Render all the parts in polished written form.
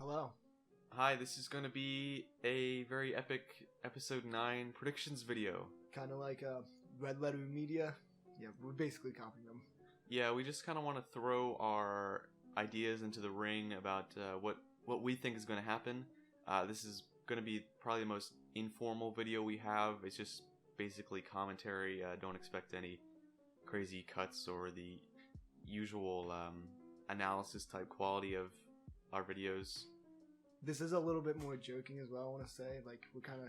Hello. Hi, this is going to be a very epic episode 9 predictions video. Kind of like Red Letter Media. Yeah, we're basically copying them. Yeah, we just kind of want to throw our ideas into the ring about what we think is going to happen. This is going to be probably the most informal video we have. It's just basically commentary. Don't expect any crazy cuts or the usual analysis type quality of our videos. This is a little bit more joking as well, I want to say. Like, we're kind of...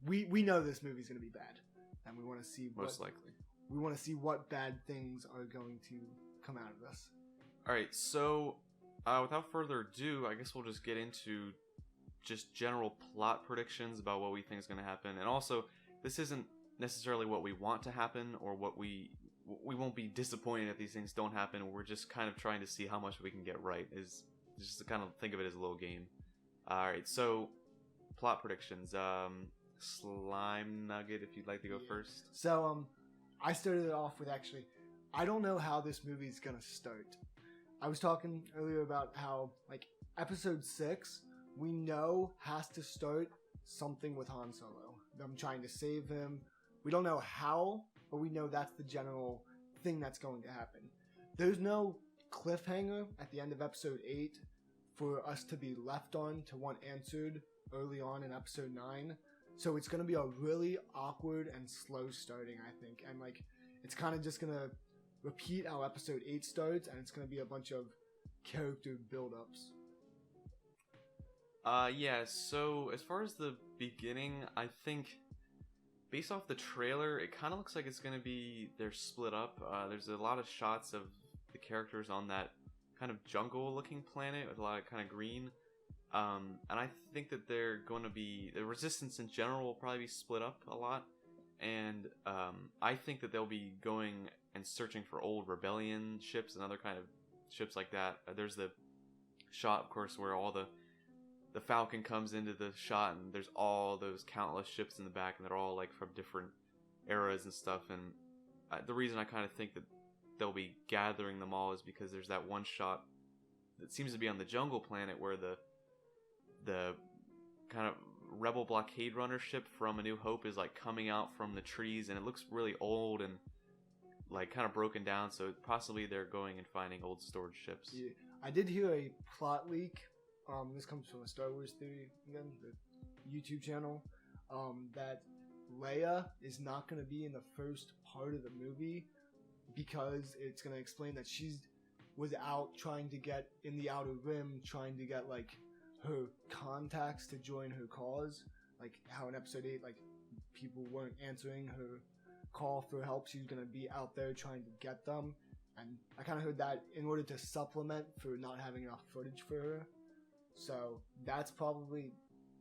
We know this movie's going to be bad. And we want to see Most likely. We want to see what bad things are going to come out of this. Alright, so without further ado, I guess we'll just get into just general plot predictions about what we think is going to happen. And also, this isn't necessarily what we want to happen or what we won't be disappointed if these things don't happen. We're just kind of trying to see how much we can get right. Is just to kind of think of it as a little game. Alright, so plot predictions. Slime Nugget, if you'd like to go first. So, I started it off with actually, I don't know how this movie's gonna start. I was talking earlier about how, like, episode 6, we know has to start something with Han Solo. Them trying to save him. We don't know how, but we know that's the general thing that's going to happen. There's no cliffhanger at the end of episode 8 for us to be left on to want answered early on in episode 9. So it's going to be a really awkward and slow starting, I think. And, like, it's kind of just going to repeat how episode 8 starts, and it's going to be a bunch of character build-ups. Yeah, so as far as the beginning, I think based off the trailer, it kind of looks like it's going to be they're split up. There's a lot of shots of the characters on that kind of jungle-looking planet with a lot of kind of green. And I think that they're going to be... The Resistance in general will probably be split up a lot. And I think that they'll be going and searching for old Rebellion ships and other kind of ships like that. There's the shot, of course, where all the Falcon comes into the shot, and there's all those countless ships in the back, and they're all like from different eras and stuff. And the reason I kind of think that they'll be gathering them all is because there's that one shot that seems to be on the jungle planet where the kind of rebel blockade runner ship from A New Hope is like coming out from the trees, and it looks really old and like kind of broken down. So possibly they're going and finding old storage ships. Yeah, I did hear a plot leak. This comes from a Star Wars Theory, again, the YouTube channel, that Leia is not going to be in the first part of the movie because it's going to explain that she was out trying to get in the Outer Rim, trying to get, like, her contacts to join her cause. Like how in episode 8, like, people weren't answering her call for help. She was going to be out there trying to get them. And I kind of heard that in order to supplement for not having enough footage for her. So that's probably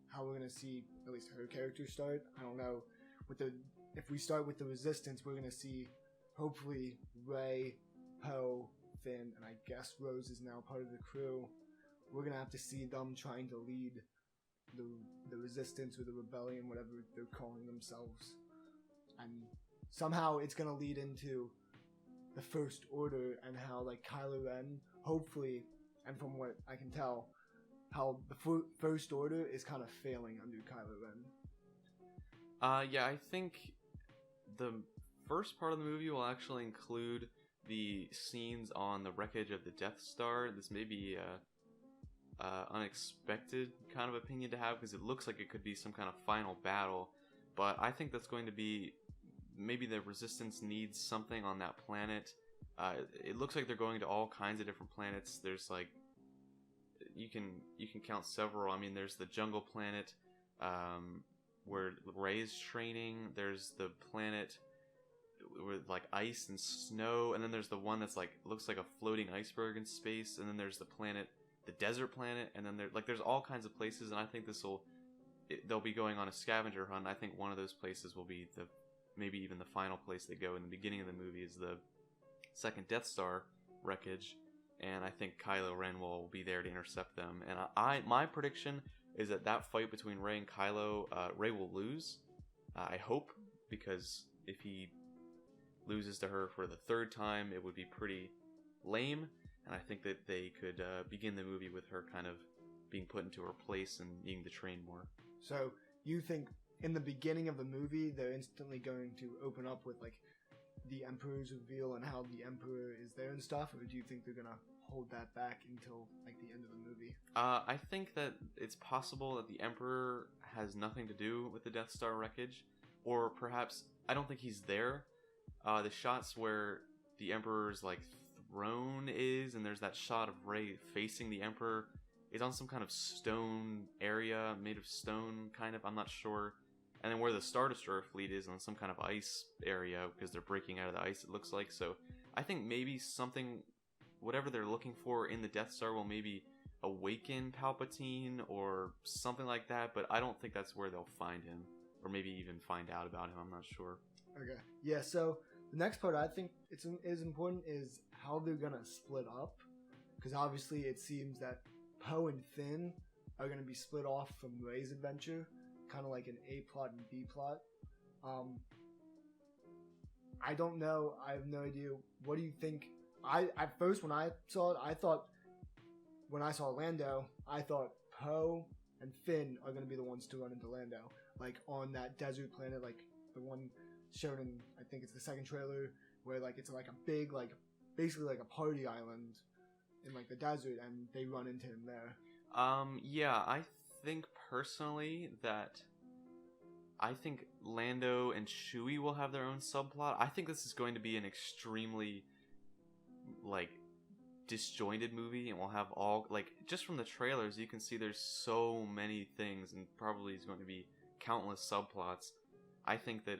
how we're going to see at least her character start. I don't know. If we start with the Resistance, we're going to see hopefully Rey, Poe, Finn, and I guess Rose is now part of the crew. We're going to have to see them trying to lead the Resistance or the Rebellion, whatever they're calling themselves. And somehow it's going to lead into the First Order and how, like, Kylo Ren, hopefully, and from what I can tell, how the First Order is kind of failing under Kylo Ren. Yeah, I think the first part of the movie will actually include the scenes on the wreckage of the Death Star. This may be unexpected kind of opinion to have because it looks like it could be some kind of final battle, but I think that's going to be maybe the Resistance needs something on that planet. It looks like they're going to all kinds of different planets. There's like you can count several. I mean, there's the jungle planet where Rey's training. There's the planet with like ice and snow, and then there's the one that's like looks like a floating iceberg in space, and then there's the planet, the desert planet, and then there's all kinds of places. And I think they'll be going on a scavenger hunt. I think one of those places will be maybe even the final place they go in the beginning of the movie is the second Death Star wreckage, and I think Kylo Ren will be there to intercept them. And my prediction is that fight between Rey and Kylo, Rey will lose. I hope, because if he loses to her for the third time, it would be pretty lame. and I think that they could begin the movie with her kind of being put into her place and needing to train more. So you think in the beginning of the movie they're instantly going to open up with like the Emperor's reveal and how the Emperor is there and stuff, or do you think they're gonna hold that back until like the end of the movie? I think that it's possible that the Emperor has nothing to do with the Death Star wreckage, or perhaps I don't think he's there. The shots where the Emperor's like throne is, and there's that shot of Rey facing the Emperor, is on some kind of stone area, made of stone, kind of. I'm not sure. And then where the Star Destroyer fleet is on some kind of ice area, because they're breaking out of the ice, it looks like. So I think maybe something, whatever they're looking for in the Death Star will maybe awaken Palpatine or something like that, but I don't think that's where they'll find him, or maybe even find out about him. I'm not sure. Okay. Yeah, so the next part I think is important is how they're gonna split up, because obviously it seems that Poe and Finn are gonna be split off from Rey's adventure, kind of like an A plot and B plot. I don't know. I have no idea. What do you think? At first when I saw it, when I saw Lando, I thought Poe and Finn are gonna be the ones to run into Lando, like on that desert planet, like the one shown in, I think it's the second trailer, where like it's like a big, like basically like a party island in like the desert, and they run into him there. Yeah, I think personally that I think Lando and Chewie will have their own subplot. I think this is going to be an extremely like disjointed movie, and we'll have all, like, just from the trailers you can see there's so many things, and probably is going to be countless subplots. I think that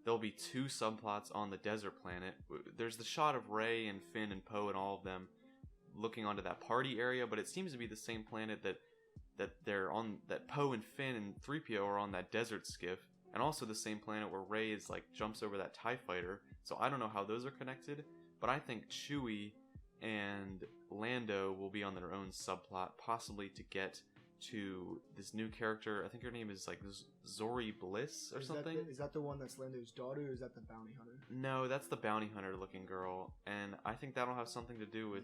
there'll be 2 subplots on the desert planet. There's the shot of Rey and Finn and Poe and all of them looking onto that party area, but it seems to be the same planet that they're on, that Poe and Finn and 3PO are on that desert skiff, and also the same planet where Rey is like jumps over that TIE fighter. So I don't know how those are connected, but I think Chewie and Lando will be on their own subplot, possibly to get to this new character. I think her name is like Zori Bliss or something. Is that the one that's Lando's daughter, or is that the bounty hunter? No, that's the bounty hunter looking girl, and I think that'll have something to do with...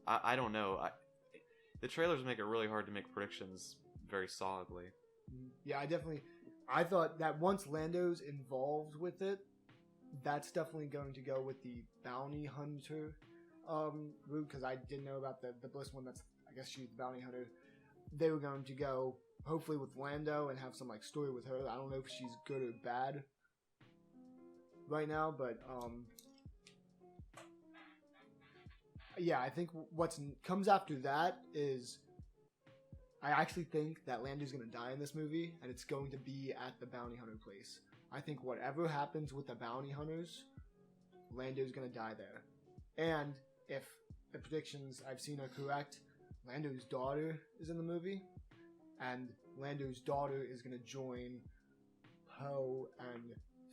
I don't know. The trailers make it really hard to make predictions very solidly. Yeah, I thought that once Lando's involved with it, that's definitely going to go with the bounty hunter route, because I didn't know about the Bliss one. That's, I guess she's the bounty hunter. They were going to go hopefully with Lando and have some like story with her. I don't know if she's good or bad right now, but yeah, I think what comes after that is, I actually think that Lando's going to die in this movie, and it's going to be at the bounty hunter place. I think whatever happens with the bounty hunters, Lando's going to die there. And if the predictions I've seen are correct, Lando's daughter is in the movie, and Lando's daughter is going to join Poe and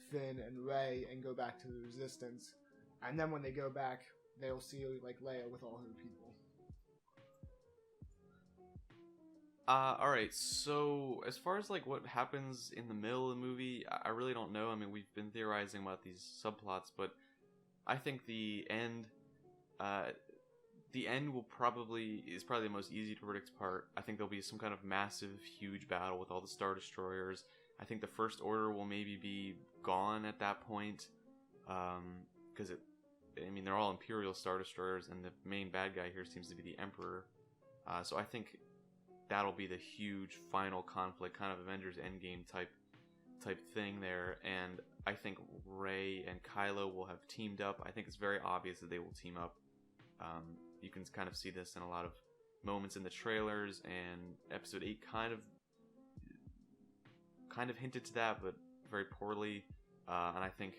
Finn and Rey and go back to the Resistance. And then when they go back, they'll see like Leia with all her people. Alright, so as far as like what happens in the middle of the movie, I really don't know. I mean, we've been theorizing about these subplots, but I think the end will probably the most easy to predict part. I think there'll be some kind of massive, huge battle with all the Star Destroyers. I think the First Order will maybe be gone at that point, because they're all Imperial Star Destroyers, and the main bad guy here seems to be the Emperor. So I think that'll be the huge final conflict, kind of Avengers Endgame type thing there. And I think Rey and Kylo will have teamed up. I think it's very obvious that they will team up. You can kind of see this in a lot of moments in the trailers, and Episode 8 kind of hinted to that, but very poorly. And I think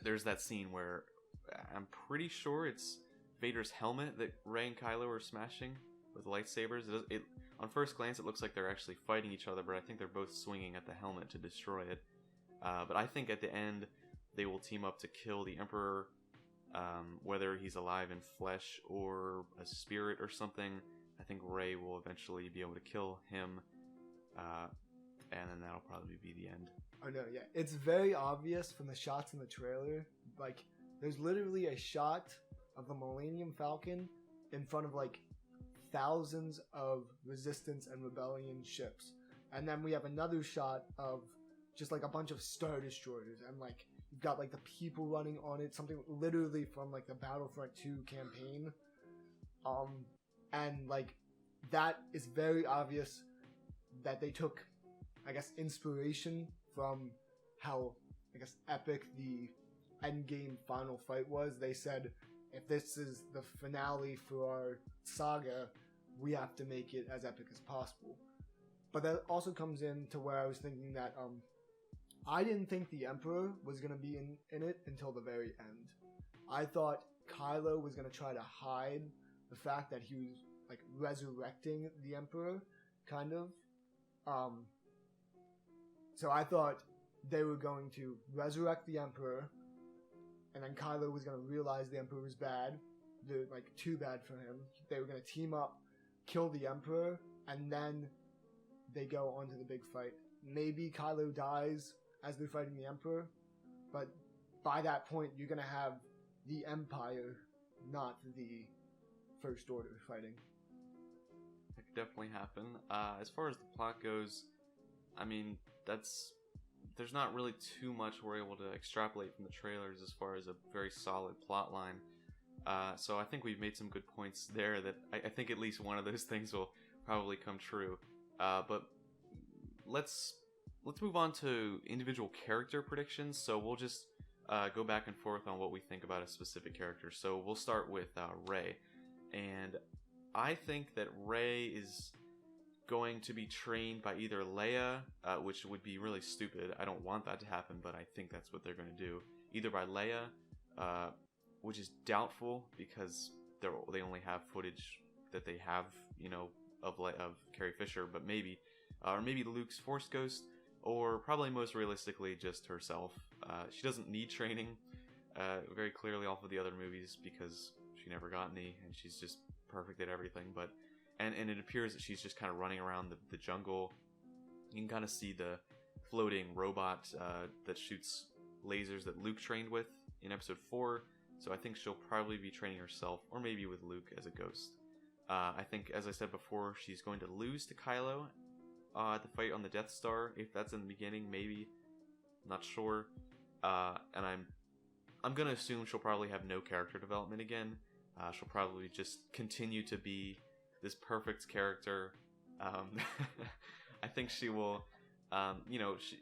there's that scene where I'm pretty sure it's Vader's helmet that Rey and Kylo are smashing with lightsabers. On first glance, it looks like they're actually fighting each other, but I think they're both swinging at the helmet to destroy it. But I think at the end, they will team up to kill the Emperor, whether he's alive in flesh or a spirit or something. I think Rey will eventually be able to kill him, and then that'll probably be the end. Oh no, yeah. It's very obvious from the shots in the trailer. Like, there's literally a shot of the Millennium Falcon in front of like thousands of resistance and rebellion ships. And then we have another shot of just like a bunch of Star Destroyers, and like you've got like the people running on it, something literally from like the Battlefront 2 campaign. And like that is very obvious that they took, I guess, inspiration from how, I guess, epic the endgame final fight was. They said, if this is the finale for our saga, we have to make it as epic as possible. But that also comes into where I was thinking that I didn't think the Emperor was going to be in it until the very end. I thought Kylo was going to try to hide the fact that he was like resurrecting the Emperor, kind of. So I thought they were going to resurrect the Emperor, and then Kylo was going to realize the Emperor was bad, like too bad for him. They were going to team up, kill the Emperor, and then they go on to the big fight. Maybe Kylo dies as they're fighting the Emperor, but by that point you're going to have the Empire, not the First Order fighting. That could definitely happen. As far as the plot goes, I mean, there's not really too much we're able to extrapolate from the trailers as far as a very solid plot line. So I think we've made some good points there that I think at least one of those things will probably come true. But let's move on to individual character predictions. So we'll just go back and forth on what we think about a specific character. So we'll start with Rey. And I think that Rey is going to be trained by either Leia, which would be really stupid. I don't want that to happen, but I think that's what they're going to do. Either by Leia, which is doubtful because they only have footage that they have, of Carrie Fisher, but maybe. Or maybe Luke's Force Ghost, or probably most realistically just herself. She doesn't need training, very clearly off of the other movies, because she never got any, and she's just perfect at everything. But and it appears that she's just kind of running around the jungle. You can kind of see the floating robot that shoots lasers that Luke trained with in Episode 4. So I think she'll probably be training herself, or maybe with Luke as a ghost. I think, as I said before, she's going to lose to Kylo at the fight on the Death Star. If that's in the beginning, maybe. Not sure. And I'm gonna assume she'll probably have no character development again. She'll probably just continue to be this perfect character. I think she will,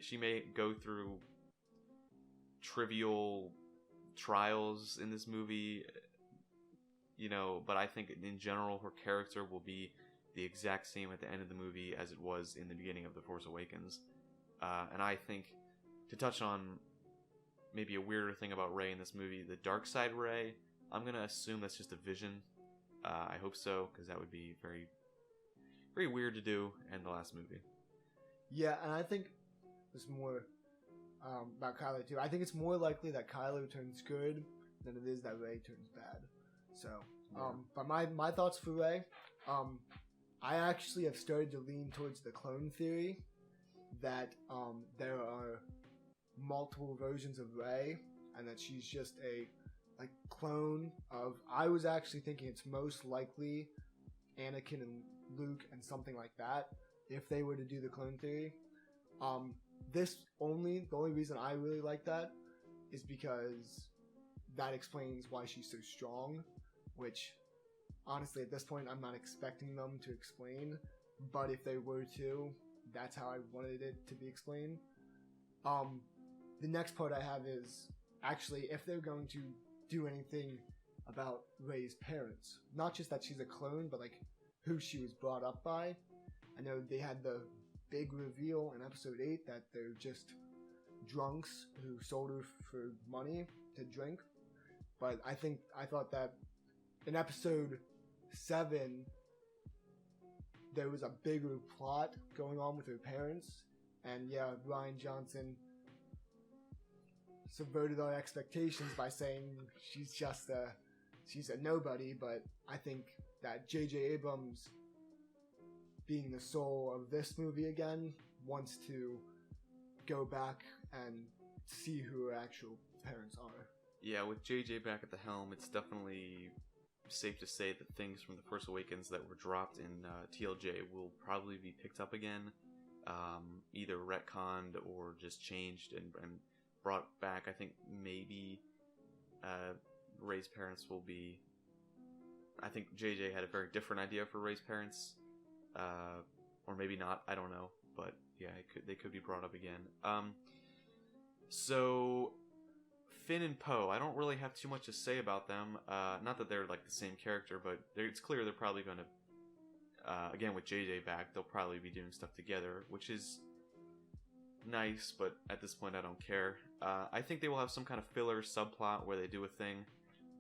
she may go through trivial trials in this movie, but I think in general her character will be the exact same at the end of the movie as it was in the beginning of The Force Awakens. And I think, to touch on maybe a weirder thing about Rey in this movie, the dark side Rey, I'm going to assume that's just a vision. I hope so, because that would be very, very weird to do in the last movie. Yeah, and I think there's more about Kylo too. I think it's more likely that Kylo turns good than it is that Rey turns bad. So, but my thoughts for Rey, I actually have started to lean towards the clone theory that there are multiple versions of Rey, and that she's just a clone of. I was actually thinking it's most likely Anakin and Luke and something like that if they were to do the clone theory. The only reason I really like that is because that explains why she's so strong, which honestly at this point I'm not expecting them to explain, but if they were to, that's how I wanted it to be explained. The next part I have is actually if they're going to do anything about Rey's parents, not just that she's a clone, but who she was brought up by. I know they had the big reveal in Episode 8 that they're just drunks who sold her for money to drink, but I thought that in Episode 7 there was a bigger plot going on with her parents, and yeah, Rian Johnson subverted our expectations by saying she's a nobody. But I think that J.J. Abrams, being the soul of this movie again, wants to go back and see who her actual parents are. Yeah, with J.J. back at the helm, it's definitely safe to say that things from The Force Awakens that were dropped in TLJ will probably be picked up again, either retconned or just changed and brought back. I think maybe Rey's parents will be... I think JJ had a very different idea for Rey's parents, or maybe not, I don't know, but yeah, they could be brought up again. So Finn and Poe, I don't really have too much to say about them. Not that they're like the same character, but it's clear they're probably going to, again with JJ back, they'll probably be doing stuff together, which is nice, but at this point I don't care. I think they will have some kind of filler subplot where they do a thing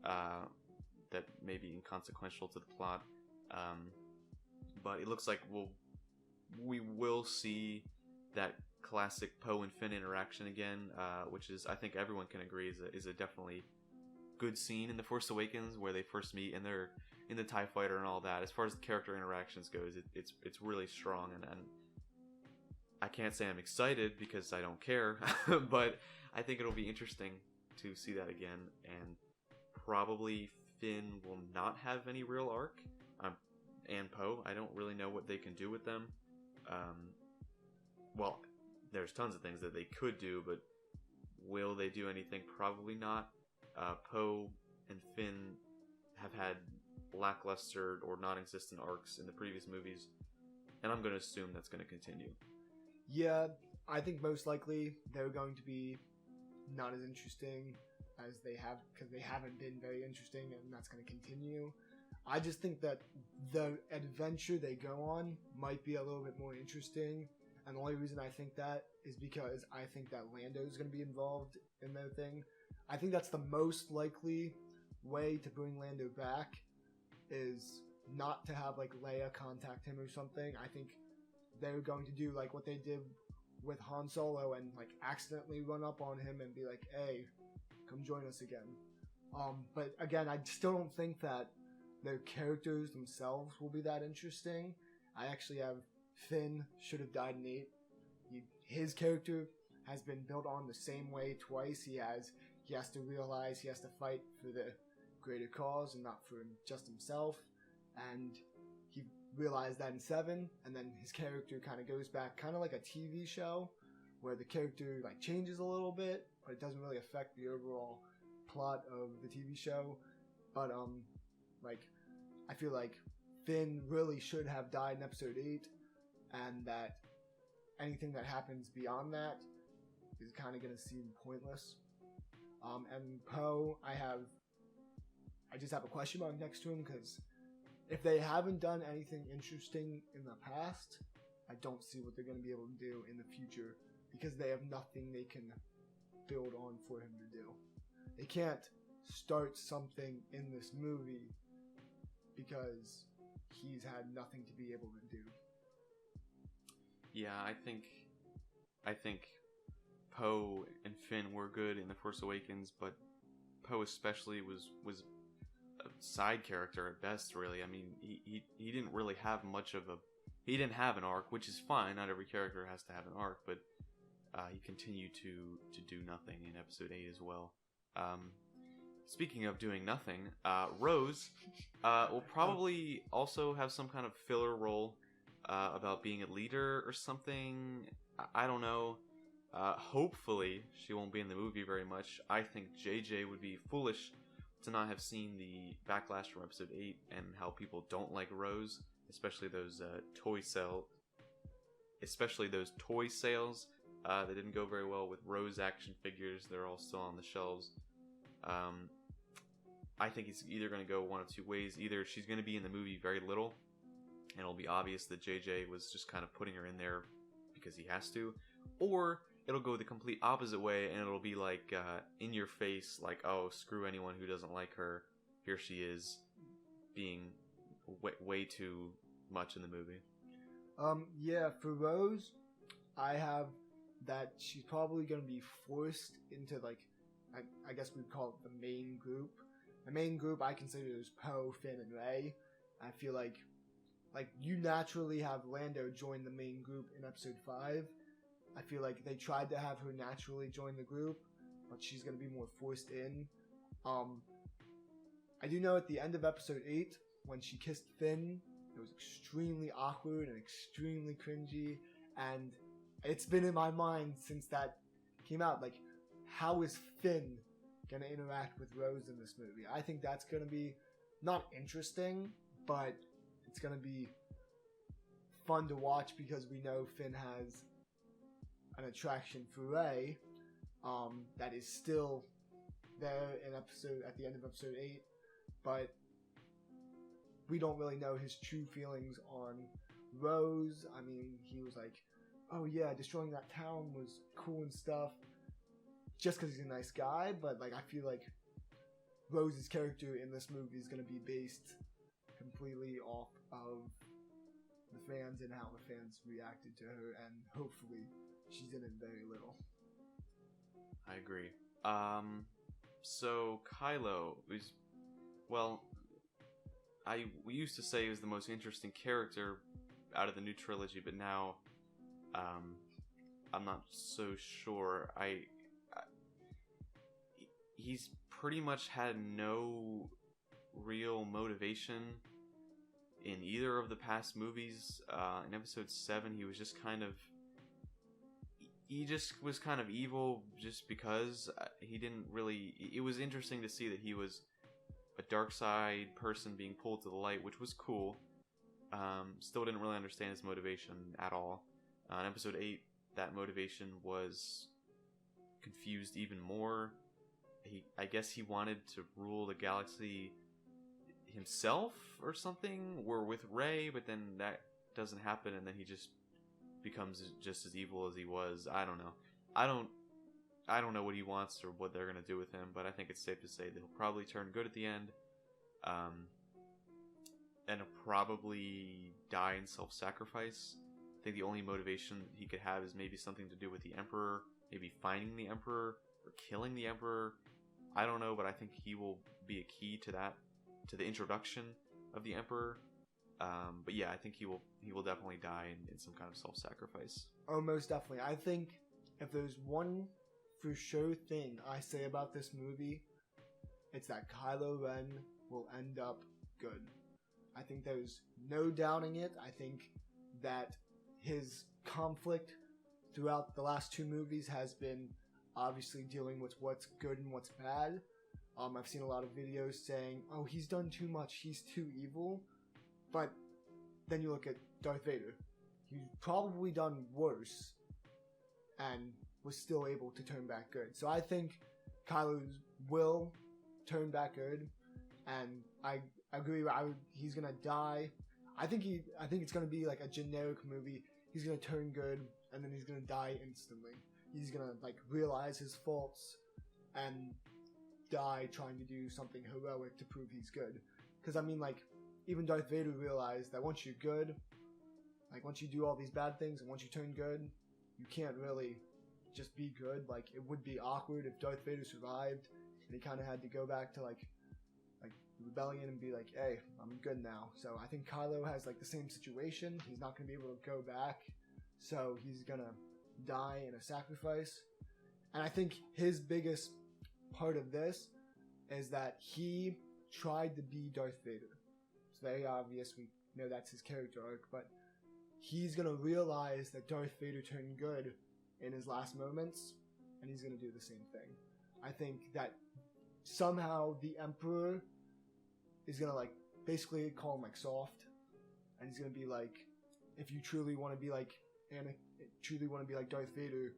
that may be inconsequential to the plot, but it looks like we will see that classic Poe and Finn interaction again, which is, I think everyone can agree, is a definitely good scene in The Force Awakens where they first meet and they're in the TIE fighter and all that. As far as the character interactions goes, it's really strong, and I can't say I'm excited because I don't care, but I think it'll be interesting to see that again, and probably Finn will not have any real arc, and Poe, I don't really know what they can do with them. Well, there's tons of things that they could do, but will they do anything? Probably not. Poe and Finn have had lackluster or non-existent arcs in the previous movies, and I'm going to assume that's going to continue. Yeah, I think most likely they're going to be not as interesting as they have, because they haven't been very interesting, and that's going to continue. I just think that the adventure they go on might be a little bit more interesting, and the only reason I think that is because I think that Lando is going to be involved in their thing. I think that's the most likely way to bring Lando back, is not to have like Leia contact him or something. I think they're going to do like what they did with Han Solo and like accidentally run up on him and be like, hey, come join us again. But again, I still don't think that their characters themselves will be that interesting. I actually have Finn should have died in 8. His character has been built on the same way twice. He has to realize he has to fight for the greater cause and not for just himself. And he realized that in 7, and then his character kind of goes back, kind of like a TV show, where the character like changes a little bit, but it doesn't really affect the overall plot of the TV show. But like, I feel like Finn really should have died in Episode 8, and that anything that happens beyond that is kind of going to seem pointless. And Poe, I just have a question mark next to him, because if they haven't done anything interesting in the past, I don't see what they're going to be able to do in the future, because they have nothing they can build on for him to do. They can't start something in this movie because he's had nothing to be able to do. Yeah, I think Poe and Finn were good in The Force Awakens, but Poe especially was a side character at best, really. I mean, he didn't really have much of he didn't have an arc, which is fine. Not every character has to have an arc, but he continued to do nothing in Episode 8 as well. Speaking of doing nothing, Rose will probably also have some kind of filler role about being a leader or something. I don't know. Hopefully, she won't be in the movie very much. I think JJ would be foolish to not have seen the backlash from Episode 8 and how people don't like Rose, especially those toy sales that didn't go very well with Rose action figures. They're all still on the shelves. I think it's either going to go one of two ways. Either she's going to be in the movie very little, and it'll be obvious that JJ was just kind of putting her in there because he has to, or it'll go the complete opposite way, and it'll be like in your face, like, oh, screw anyone who doesn't like her. Here she is, being way too much in the movie. Yeah, for Rose, I have that she's probably going to be forced into, like, I guess we'd call it the main group. The main group I consider is Poe, Finn, and Rey. I feel like you naturally have Lando join the main group in Episode 5. I feel like they tried to have her naturally join the group, but she's going to be more forced in. I do know at the end of episode 8, when she kissed Finn, it was extremely awkward and extremely cringy, and it's been in my mind since that came out. Like, how is Finn gonna interact with Rose in this movie? I think that's gonna be not interesting, but it's gonna be fun to watch because we know Finn has an attraction for Rey that is still there at the end of episode 8, but we don't really know his true feelings on Rose. I mean, he was like, oh yeah, destroying that town was cool and stuff, just because he's a nice guy, but like, I feel like Rose's character in this movie is going to be based completely off of the fans and how the fans reacted to her, and hopefully she's in it very little. I agree. So Kylo is, well, we used to say he was the most interesting character out of the new trilogy, but now I'm not so sure. He's pretty much had no real motivation in either of the past movies. In episode 7, he was just kind of evil just because he didn't really. It was interesting to see that he was a dark side person being pulled to the light, which was cool. Still didn't really understand his motivation at all. In episode 8, that motivation was confused even more. I guess he wanted to rule the galaxy himself or something, or with Rey, but then that doesn't happen, and then he just becomes just as evil as he was. I don't know. I don't know what he wants or what they're gonna do with him, but I think it's safe to say that he'll probably turn good at the end, and he'll probably die in self-sacrifice. I think the only motivation he could have is maybe something to do with the Emperor, maybe finding the Emperor or killing the Emperor. I don't know, but I think he will be a key to that, to the introduction of the Emperor. But yeah, I think he will definitely die in some kind of self-sacrifice. Oh, most definitely. I think if there's one for sure thing I say about this movie, it's that Kylo Ren will end up good. I think there's no doubting it. I think that his conflict throughout the last 2 movies has been obviously dealing with what's good and what's bad. I've seen a lot of videos saying, oh, he's done too much, he's too evil. But then you look at Darth Vader. He's probably done worse and was still able to turn back good. So I think Kylo will turn back good, and I agree. He's gonna die. I think it's gonna be like a generic movie. He's gonna turn good, and then he's gonna die instantly. He's gonna like realize his faults and die trying to do something heroic to prove he's good. Because I mean, like, even Darth Vader realized that once you're good, like once you do all these bad things and once you turn good, you can't really just be good. Like, it would be awkward if Darth Vader survived and he kind of had to go back to like rebellion and be like, hey, I'm good now. So I think Kylo has like the same situation. He's not going to be able to go back, so he's going to die in a sacrifice. And I think his biggest part of this is that he tried to be Darth Vader. It's very obvious. We know that's his character arc, but he's going to realize that Darth Vader turned good in his last moments, and he's going to do the same thing. I think that somehow the Emperor is going to like basically call him like soft, and he's going to be like, if you truly want to be like Darth Vader,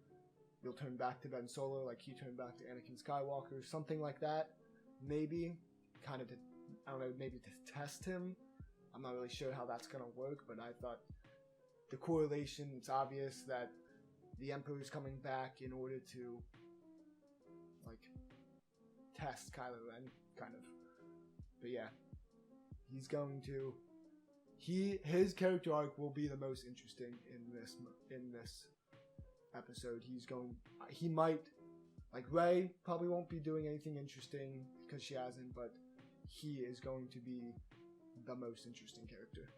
you'll turn back to Ben Solo like he turned back to Anakin Skywalker, something like that. Maybe kind of to, I don't know, maybe to test him. I'm not really sure how that's going to work, but I thought the correlation, it's obvious that the Emperor is coming back in order to like test Kylo Ren, kind of. But yeah, he's going to. His character arc will be the most interesting in this episode. He might, like, Rey probably won't be doing anything interesting because she hasn't, but he is going to be the most interesting character.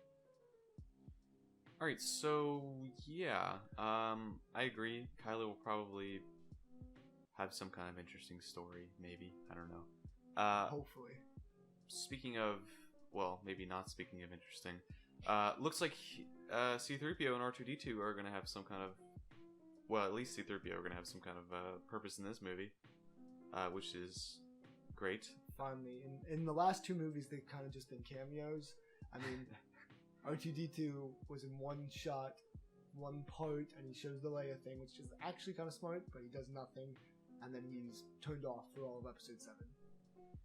All right, so yeah, I agree. Kylo will probably have some kind of interesting story, maybe. I don't know. Hopefully. speaking of, well, maybe not speaking of interesting, looks like C-3PO and R2-D2 are going to have some kind of, well, at least C-3PO are going to have some kind of purpose in this movie, which is great. Finally, in the last two movies, they've kind of just been cameos. I mean, R2-D2 was in one shot, one part, and he shows the Leia thing, which is actually kind of smart, but he does nothing, and then he's turned off for all of Episode 7.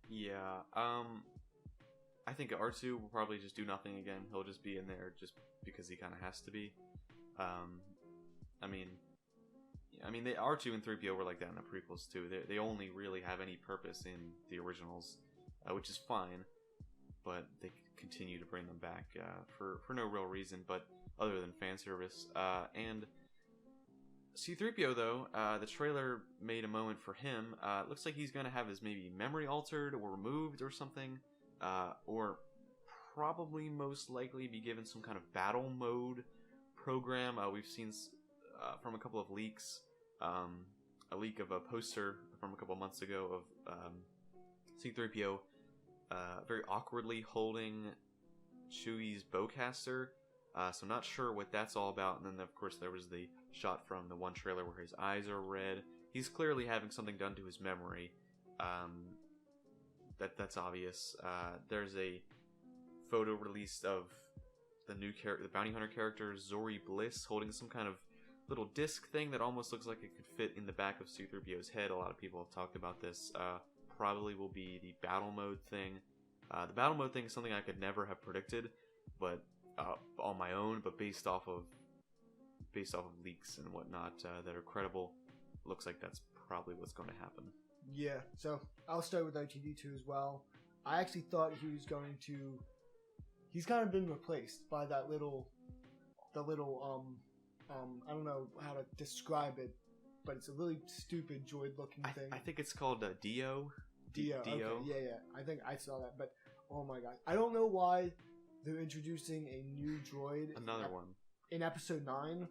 Yeah, I think R2 will probably just do nothing again. He'll just be in there just because he kind of has to be. I mean, they R2 and 3PO were like that in the prequels too. They only really have any purpose in the originals, which is fine, but they continue to bring them back for no real reason, but other than fan service. And C-3PO though, the trailer made a moment for him. It looks like he's gonna have his maybe memory altered or removed or something, or probably most likely be given some kind of battle mode program. We've seen from a couple of leaks. A leak of a poster from a couple months ago of C-3PO very awkwardly holding Chewie's bowcaster. So not sure what that's all about. And then, of course, there was the shot from the one trailer where his eyes are red. He's clearly having something done to his memory. That's obvious. There's a photo released of the bounty hunter character Zori Bliss holding some kind of little disc thing that almost looks like it could fit in the back of C-3PO's head. A lot of people have talked about this. Probably will be the battle mode thing. The battle mode thing is something I could never have predicted, but on my own, but based off of leaks and whatnot that are credible, looks like that's probably what's going to happen. Yeah, so I'll start with R2-D2 as well. I actually thought he was going to. He's kind of been replaced by the little I don't know how to describe it, but it's a really stupid droid-looking thing. I think it's called Dio. Dio. Okay, yeah. I think I saw that, but oh my god, I don't know why they're introducing a new droid. Another one in Episode 9.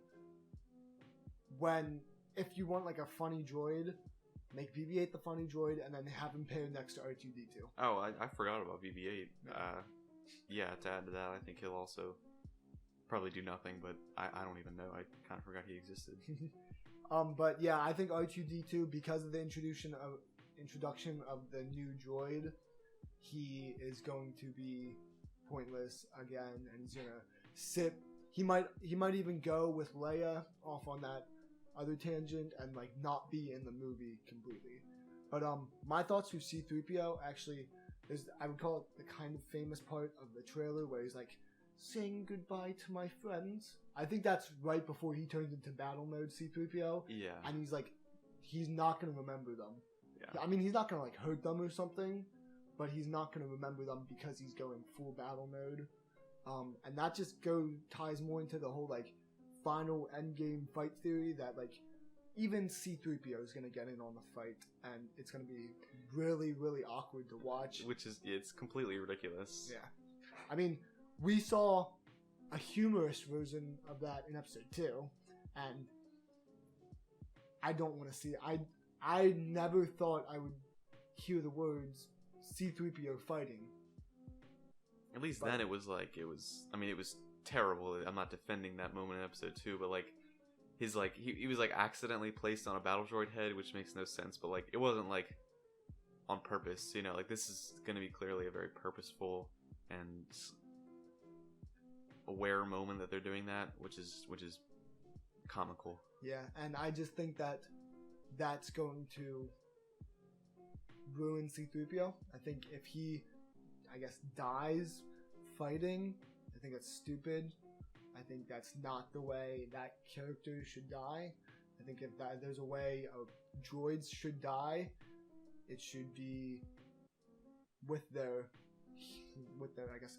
When if you want like a funny droid, make BB-8 the funny droid, and then have him paired next to R2-D2. Oh, I forgot about BB-8. Yeah, to add to that, I think he'll also probably do nothing, but I don't even know. I kind of forgot he existed. But yeah, I think R2-D2, because of the introduction of the new droid, he is going to be pointless again, and he's gonna sit. He might even go with Leia off on that other tangent and like not be in the movie completely. But my thoughts with C-3PO actually is, I would call it the kind of famous part of the trailer where he's like saying goodbye to my friends. I think that's right before he turns into battle mode C-3PO. Yeah. And he's like, he's not going to remember them. Yeah. I mean, he's not going to like hurt them or something, but he's not going to remember them because he's going full battle mode. And that just ties more into the whole like final endgame fight theory that like even C-3PO is going to get in on the fight, and it's going to be really, really awkward to watch. It's completely ridiculous. Yeah. I mean, we saw a humorous version of that in Episode 2, and I don't want to see it. I never thought I would hear the words C-3PO fighting. At least then it was terrible. I'm not defending that moment in Episode 2, but like his like he was like accidentally placed on a battle droid head, which makes no sense, but like it wasn't like on purpose, you know, like this is going to be clearly a very purposeful and aware moment that they're doing that, which is comical. Yeah, and I just think that that's going to ruin C-3PO. I think if he, I guess, dies fighting, I think that's stupid. I think that's not the way that character should die. I think if there's a way droids should die, it should be with their I guess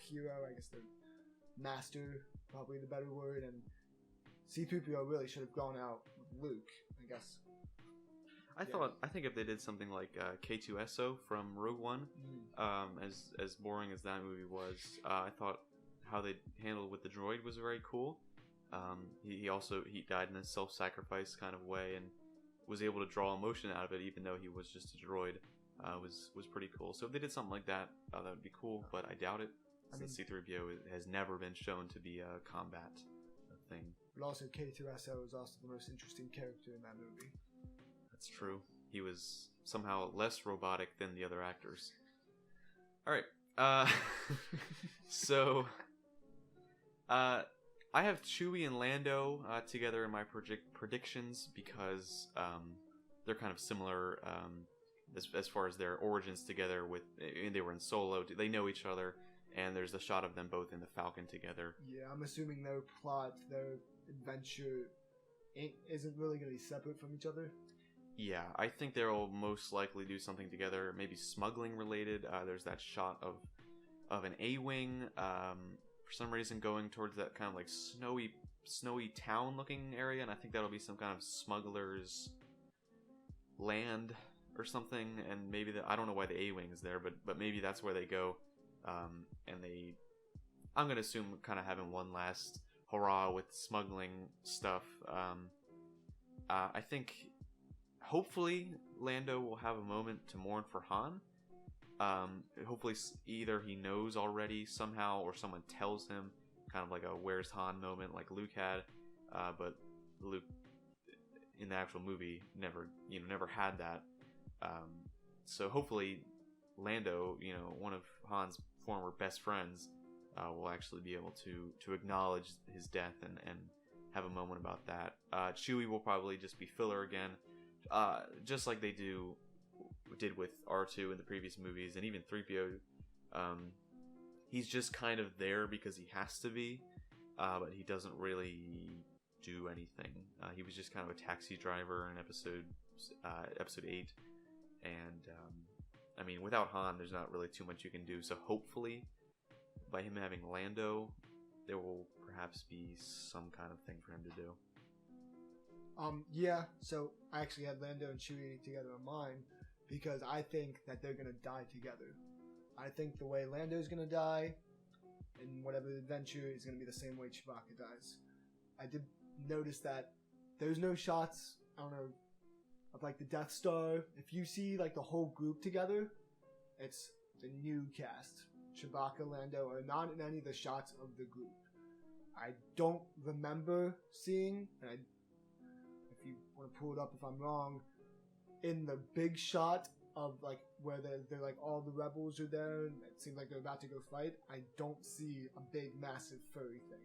hero, I guess their master, probably the better word, and C-3PO really should have gone out with Luke, I guess. I think if they did something like K2SO from Rogue One, as boring as that movie was, I thought how they handled with the droid was very cool. He died in a self-sacrifice kind of way and was able to draw emotion out of it, even though he was just a droid. was pretty cool. So if they did something like that, that would be cool. But I doubt it, since C-3PO has never been shown to be a combat thing. But also, K2SO is also the most interesting character in that movie. That's true. He was somehow less robotic than the other actors. All right. So, I have Chewie and Lando together in my predictions because they're kind of similar as far as their origins together. They were in Solo. They know each other, and there's a shot of them both in the Falcon together. Yeah, I'm assuming their plot, their adventure, isn't really going to be separate from each other. Yeah, I think they'll most likely do something together, maybe smuggling related. There's that shot of an A-wing, for some reason going towards that kind of like snowy town looking area, and I think that'll be some kind of smuggler's land or something. And maybe I don't know why the A-wing is there, but maybe that's where they go. And I'm gonna assume kind of having one last hurrah with smuggling stuff. I think hopefully Lando will have a moment to mourn for Han. Hopefully either he knows already somehow, or someone tells him, kind of like a "Where's Han" moment, like Luke had. But Luke in the actual movie never had that. So hopefully Lando, one of Han's former best friends, will actually be able to acknowledge his death and have a moment about that. Chewie will probably just be filler again, just like they did with R2 in the previous movies, and even 3PO. He's just kind of there because he has to be, but he doesn't really do anything. He was just kind of a taxi driver in episode 8, and I mean, without Han, there's not really too much you can do. So hopefully, by him having Lando, there will perhaps be some kind of thing for him to do. Yeah, so I actually had Lando and Chewie together in mind because I think that they're going to die together. I think the way Lando's going to die in whatever adventure is going to be the same way Chewbacca dies. I did notice that there's no shots, I don't know, of like the Death Star. If you see like the whole group together, it's the new cast. Chewbacca, Lando are not in any of the shots of the group. I don't remember seeing, and if you want to pull it up if I'm wrong, in the big shot of like where they're like all the rebels are there and it seems like they're about to go fight, I don't see a big massive furry thing.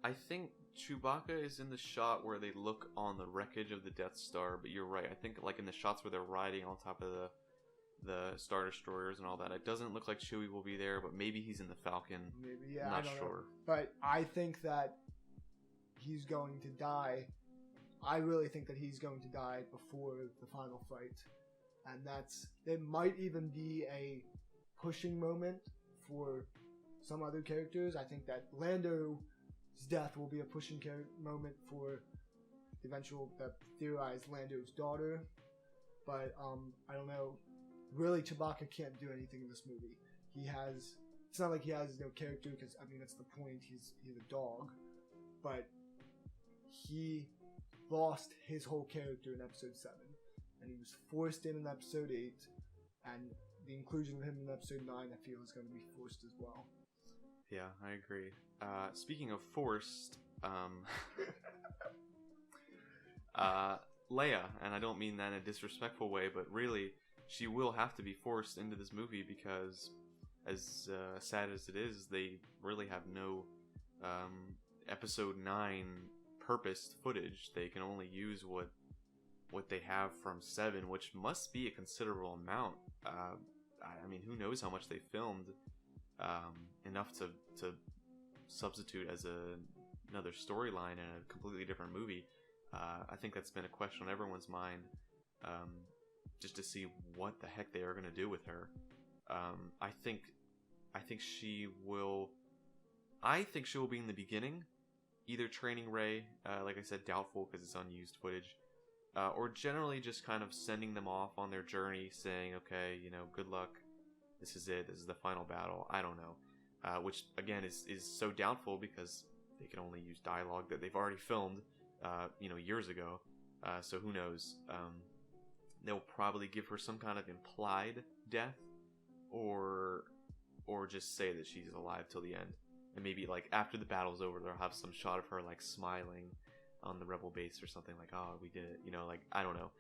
I think Chewbacca is in the shot where they look on the wreckage of the Death Star, but you're right. I think like in the shots where they're riding on top of the Star Destroyers and all that, it doesn't look like Chewie will be there, but maybe he's in the Falcon. Maybe, yeah, I'm not I don't sure. know. But I think that he's going to die. I really think that he's going to die before the final fight. And it might even be a pushing moment for some other characters. I think that Lando's death will be a pushing moment for the theorized Lando's daughter. But I don't know. Really, Chewbacca can't do anything in this movie. It's not like he has no character, because I mean that's the point. He's a dog, but he lost his whole character in Episode 7, and he was forced in Episode 8, and the inclusion of him in Episode 9, I feel, is going to be forced as well. Yeah, I agree. Speaking of forced, Leia, and I don't mean that in a disrespectful way, but really, she will have to be forced into this movie because, as sad as it is, they really have no Episode 9 purposed footage. They can only use what they have from 7, which must be a considerable amount. I mean, who knows how much they filmed, enough to substitute as another storyline in a completely different movie. I think that's been a question on everyone's mind, just to see what the heck they are going to do with her. I think she will be in the beginning, either training Rey, like I said, doubtful because it's unused footage, or generally just kind of sending them off on their journey, saying, okay, good luck, this is it, this is the final battle. I don't know, which again is so doubtful because they can only use dialogue that they've already filmed, years ago. So who knows? they'll probably give her some kind of implied death, or just say that she's alive till the end. And maybe like after the battle's over, they'll have some shot of her like smiling on the rebel base or something, like, oh, we did it, like, I don't know.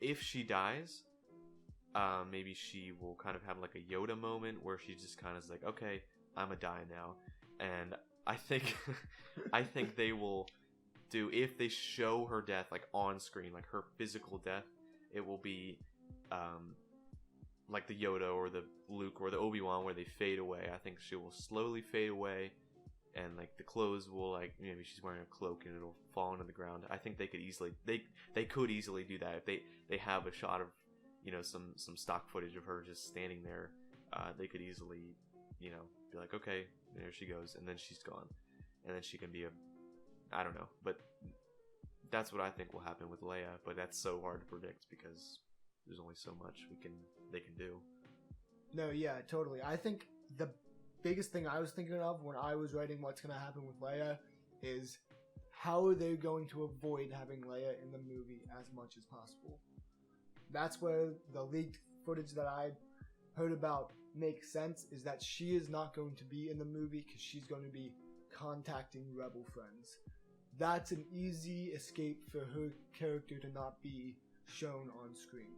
If she dies, maybe she will kind of have like a Yoda moment where she just kind of is like, okay, I'm a die now. And I think I think they will do, if they show her death like on screen, like her physical death, it will be like the Yoda or the Luke or the Obi-Wan where they fade away. I think she will slowly fade away, and like the clothes will, like, maybe she's wearing a cloak and it'll fall into the ground. I think they could easily do that if they have a shot of some stock footage of her just standing there. They could easily be like, okay, there she goes, and then she's gone, and then she can be I don't know, but that's what I think will happen with Leia. But that's so hard to predict because there's only so much they can do. No, yeah, totally. I think the biggest thing I was thinking of when I was writing what's going to happen with Leia is how are they going to avoid having Leia in the movie as much as possible. That's where the leaked footage that I heard about makes sense, is that she is not going to be in the movie because she's going to be contacting Rebel friends. That's an easy escape for her character to not be shown on screen.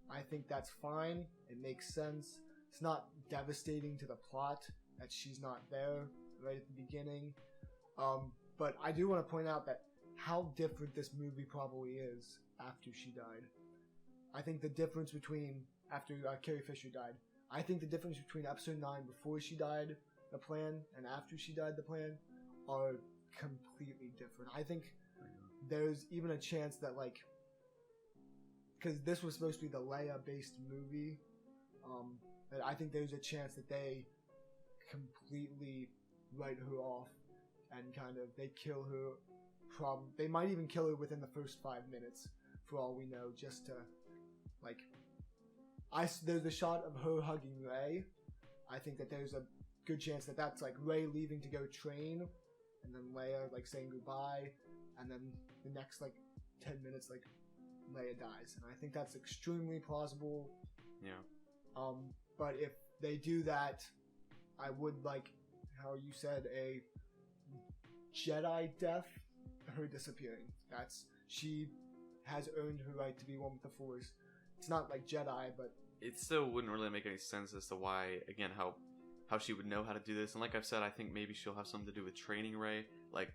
I think that's fine. It makes sense. It's not devastating to the plot that she's not there right at the beginning. But I do want to point out that how different this movie probably is after she died. I think the difference between, after Carrie Fisher died, I think the difference between episode 9 before she died, the plan, and after she died, the plan, are completely different. I think there's even a chance that, like, because this was supposed to be the Leia-based movie, that I think there's a chance that they completely write her off and kind of, they kill her. They might even kill her within the first 5 minutes, for all we know, just to, like, there's a shot of her hugging Rey. I think that there's a good chance that that's like Rey leaving to go train, and then Leia like saying goodbye, and then the next like 10 minutes like Leia dies, and I think that's extremely plausible. Yeah. But if they do that, I would like how you said, a Jedi death, her disappearing. She has earned her right to be one with the Force. It's not like Jedi, but it still wouldn't really make any sense as to why, again, how she would know how to do this. And like I've said, I think maybe she'll have something to do with training Rey. Like,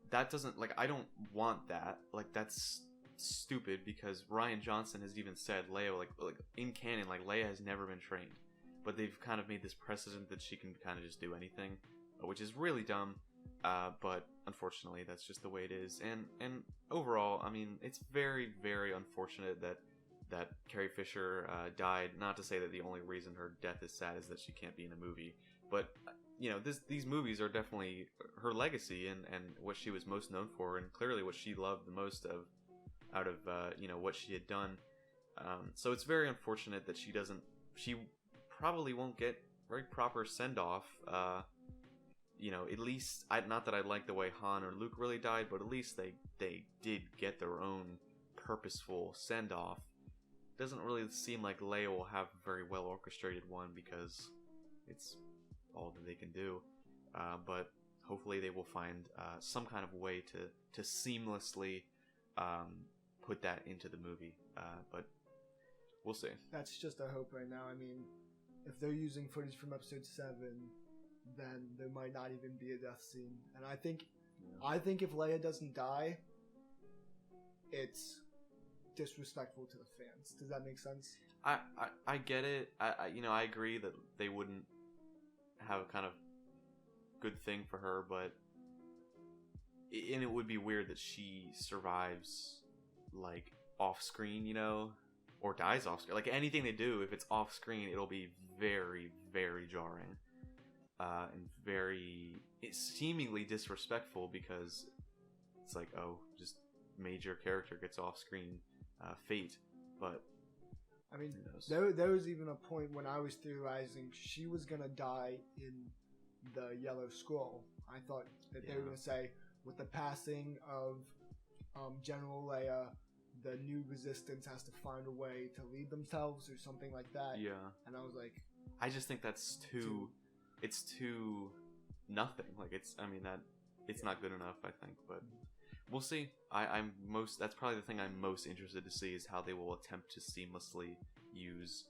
that doesn't, like, I don't want that. Like, that's stupid, because Rian Johnson has even said Leia, like in canon, like, Leia has never been trained. But they've kind of made this precedent that she can kind of just do anything, which is really dumb. But unfortunately, that's just the way it is. And overall, I mean, it's very, very unfortunate that Carrie Fisher died. Not to say that the only reason her death is sad is that she can't be in a movie, but these movies are definitely her legacy and what she was most known for, and clearly what she loved the most out of what she had done. So it's very unfortunate that she probably won't get very proper send off. At least not that I like the way Han or Luke really died, but at least they did get their own purposeful send off. Doesn't really seem like Leia will have a very well orchestrated one, because it's all that they can do. But hopefully they will find some kind of way to seamlessly put that into the movie. But we'll see. That's just a hope right now. I mean, if they're using footage from episode 7, then there might not even be a death scene. And I think if Leia doesn't die, it's disrespectful to the fans. Does that make sense? I get it. I agree that they wouldn't have a kind of good thing for her, but it would be weird that she survives like off screen, or dies off screen. Like, anything they do, if it's off screen, it'll be very, very jarring, and it's seemingly disrespectful, because it's like, oh, just major character gets off screen fate. But I mean, there was even a point when I was theorizing she was gonna die in the Yellow Scroll. I thought that they were gonna say, with the passing of General Leia, the new resistance has to find a way to lead themselves or something like that. Yeah. And I was like, I just think that's too. It's too nothing. Like it's not good enough. I think, but we'll see. That's probably the thing I'm most interested to see is how they will attempt to seamlessly use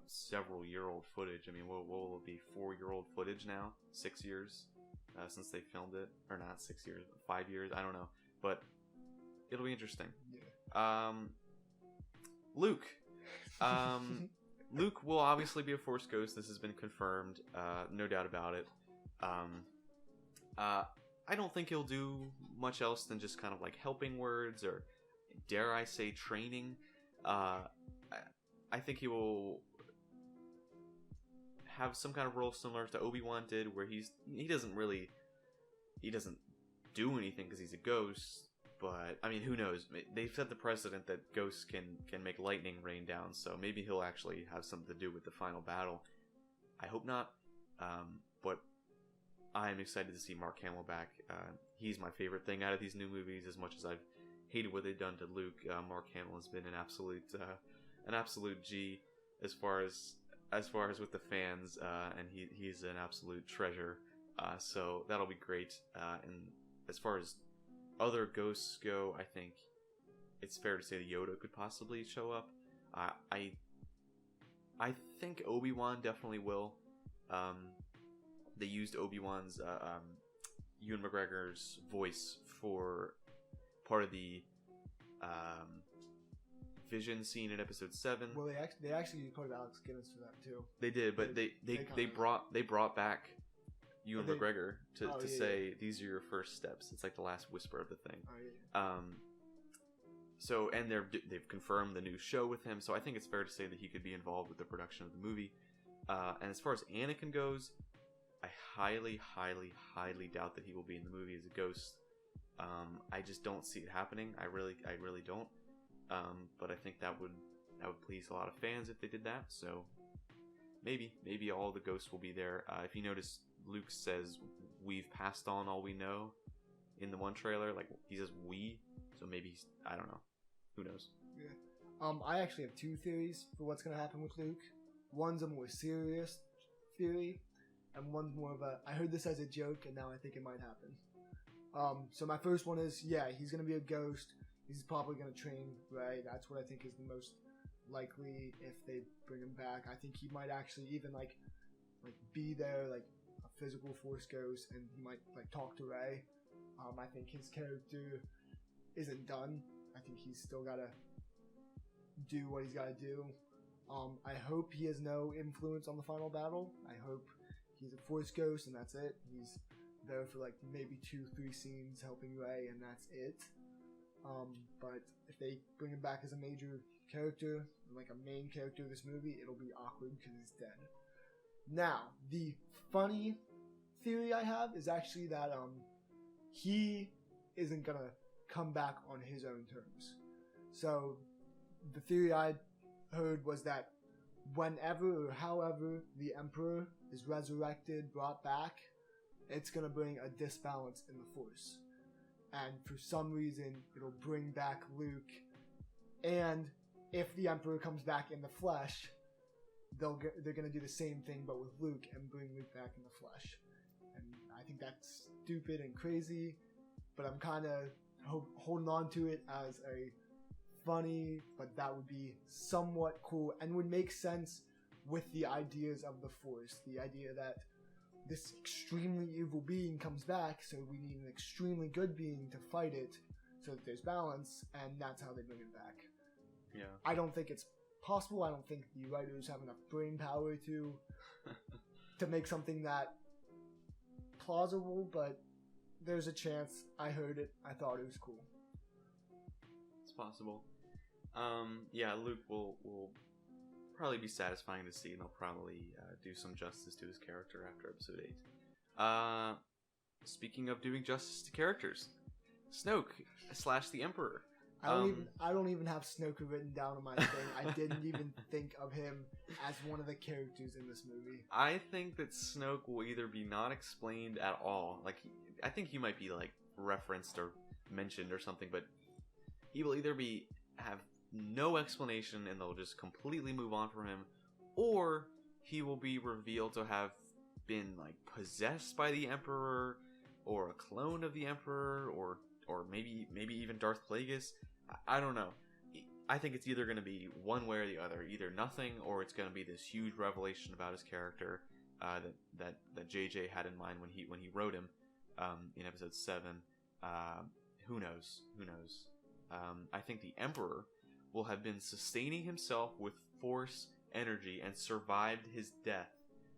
several-year-old footage. I mean, what will it be 4-year-old footage now? 6 years since they filmed it, or not 6 years, 5 years. I don't know, but it'll be interesting. Yeah. Luke. Luke will obviously be a Force ghost. This has been confirmed, no doubt about it. I don't think he'll do much else than just kind of like helping words or, dare I say, training. I think he will have some kind of role similar to Obi-Wan did, where he doesn't do anything because he's a ghost. But I mean, who knows? They've set the precedent that ghosts can make lightning rain down, so maybe he'll actually have something to do with the final battle. I hope not, but I'm excited to see Mark Hamill back. He's my favorite thing out of these new movies. As much as I've hated what they've done to Luke, Mark Hamill has been an absolute G as far as with the fans, and he's an absolute treasure. So that'll be great. And as far as other ghosts go, I think it's fair to say that Yoda could possibly show up. I think Obi-Wan definitely will. They used Obi-Wan's Ewan McGregor's voice for part of the Vision scene in Episode 7. Well, they actually recorded Alex Guinness for that too. They did, but they brought back Ewan McGregor to say these are your first steps. It's like the last whisper of the thing. Oh, yeah. So and they've confirmed the new show with him. So I think it's fair to say that he could be involved with the production of the movie. And as far as Anakin goes, I highly, highly, highly doubt that he will be in the movie as a ghost. I just don't see it happening. I really don't. But I think that would please a lot of fans if they did that. So maybe all the ghosts will be there. If you notice, Luke says we've passed on all we know in the one trailer. Like he says we, so maybe I don't know. Who knows? Yeah. I actually have two theories for what's gonna happen with Luke. One's a more serious theory, and one's more of a I heard this as a joke, and now I think it might happen. So my first one is he's gonna be a ghost. He's probably gonna train Rey. That's what I think is the most likely if they bring him back. I think he might actually even like be there like a physical Force ghost, and he might like talk to Rey. I think his character isn't done. I think he's still gotta do what he's gotta do. I hope he has no influence on the final battle. I hope he's a Force ghost and that's it. He's there for like maybe 2-3 scenes helping Rey and that's it. But if they bring him back as a major character, like a main character of this movie, it'll be awkward because he's dead. Now, the funny theory I have is actually that he isn't gonna come back on his own terms. So the theory I heard was that whenever or however the Emperor is resurrected, brought back, it's gonna bring a disbalance in the Force. And for some reason, it'll bring back Luke. And if the Emperor comes back in the flesh, they're gonna do the same thing but with Luke and bring Luke back in the flesh. And I think that's stupid and crazy, but I'm kind of holding on to it as a funny, but that would be somewhat cool and would make sense with the ideas of the Force. The idea that this extremely evil being comes back, so we need an extremely good being to fight it so that there's balance, and that's how they bring it back. Yeah. I don't think it's possible. I don't think the writers have enough brain power to make something that plausible, but there's a chance. I heard it. I thought it was cool. It's possible. Yeah, Luke will probably be satisfying to see, and they'll probably do some justice to his character after episode 8. Speaking of doing justice to characters, Snoke / the Emperor. I don't even have Snoke written down on my thing. I didn't even think of him as one of the characters in this movie. I think that Snoke will either be not explained at all. Like, I think he might be like referenced or mentioned or something, but he will either have no explanation and they'll just completely move on from him, or he will be revealed to have been like possessed by the Emperor, or a clone of the Emperor, or maybe even Darth Plagueis. I don't know. I think it's either going to be one way or the other, either nothing, or it's going to be this huge revelation about his character that JJ had in mind when he wrote him in episode 7. Who knows? I think the Emperor will have been sustaining himself with Force energy and survived his death.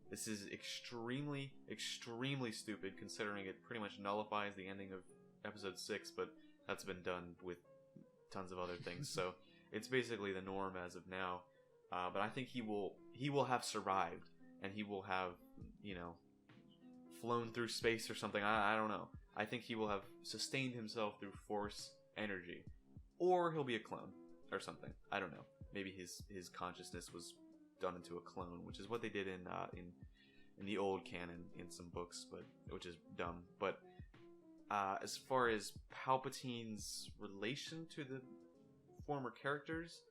This is extremely, extremely stupid, considering it pretty much nullifies the ending of episode 6, but that's been done with tons of other things, so it's basically the norm as of now. But I think he will have survived, and he will have, flown through space or something. I don't know. I think he will have sustained himself through Force energy, or he'll be a clone or something. I don't know. Maybe his consciousness was done into a clone, which is what they did in the old canon in some books, but which is dumb. But as far as Palpatine's relation to the former characters,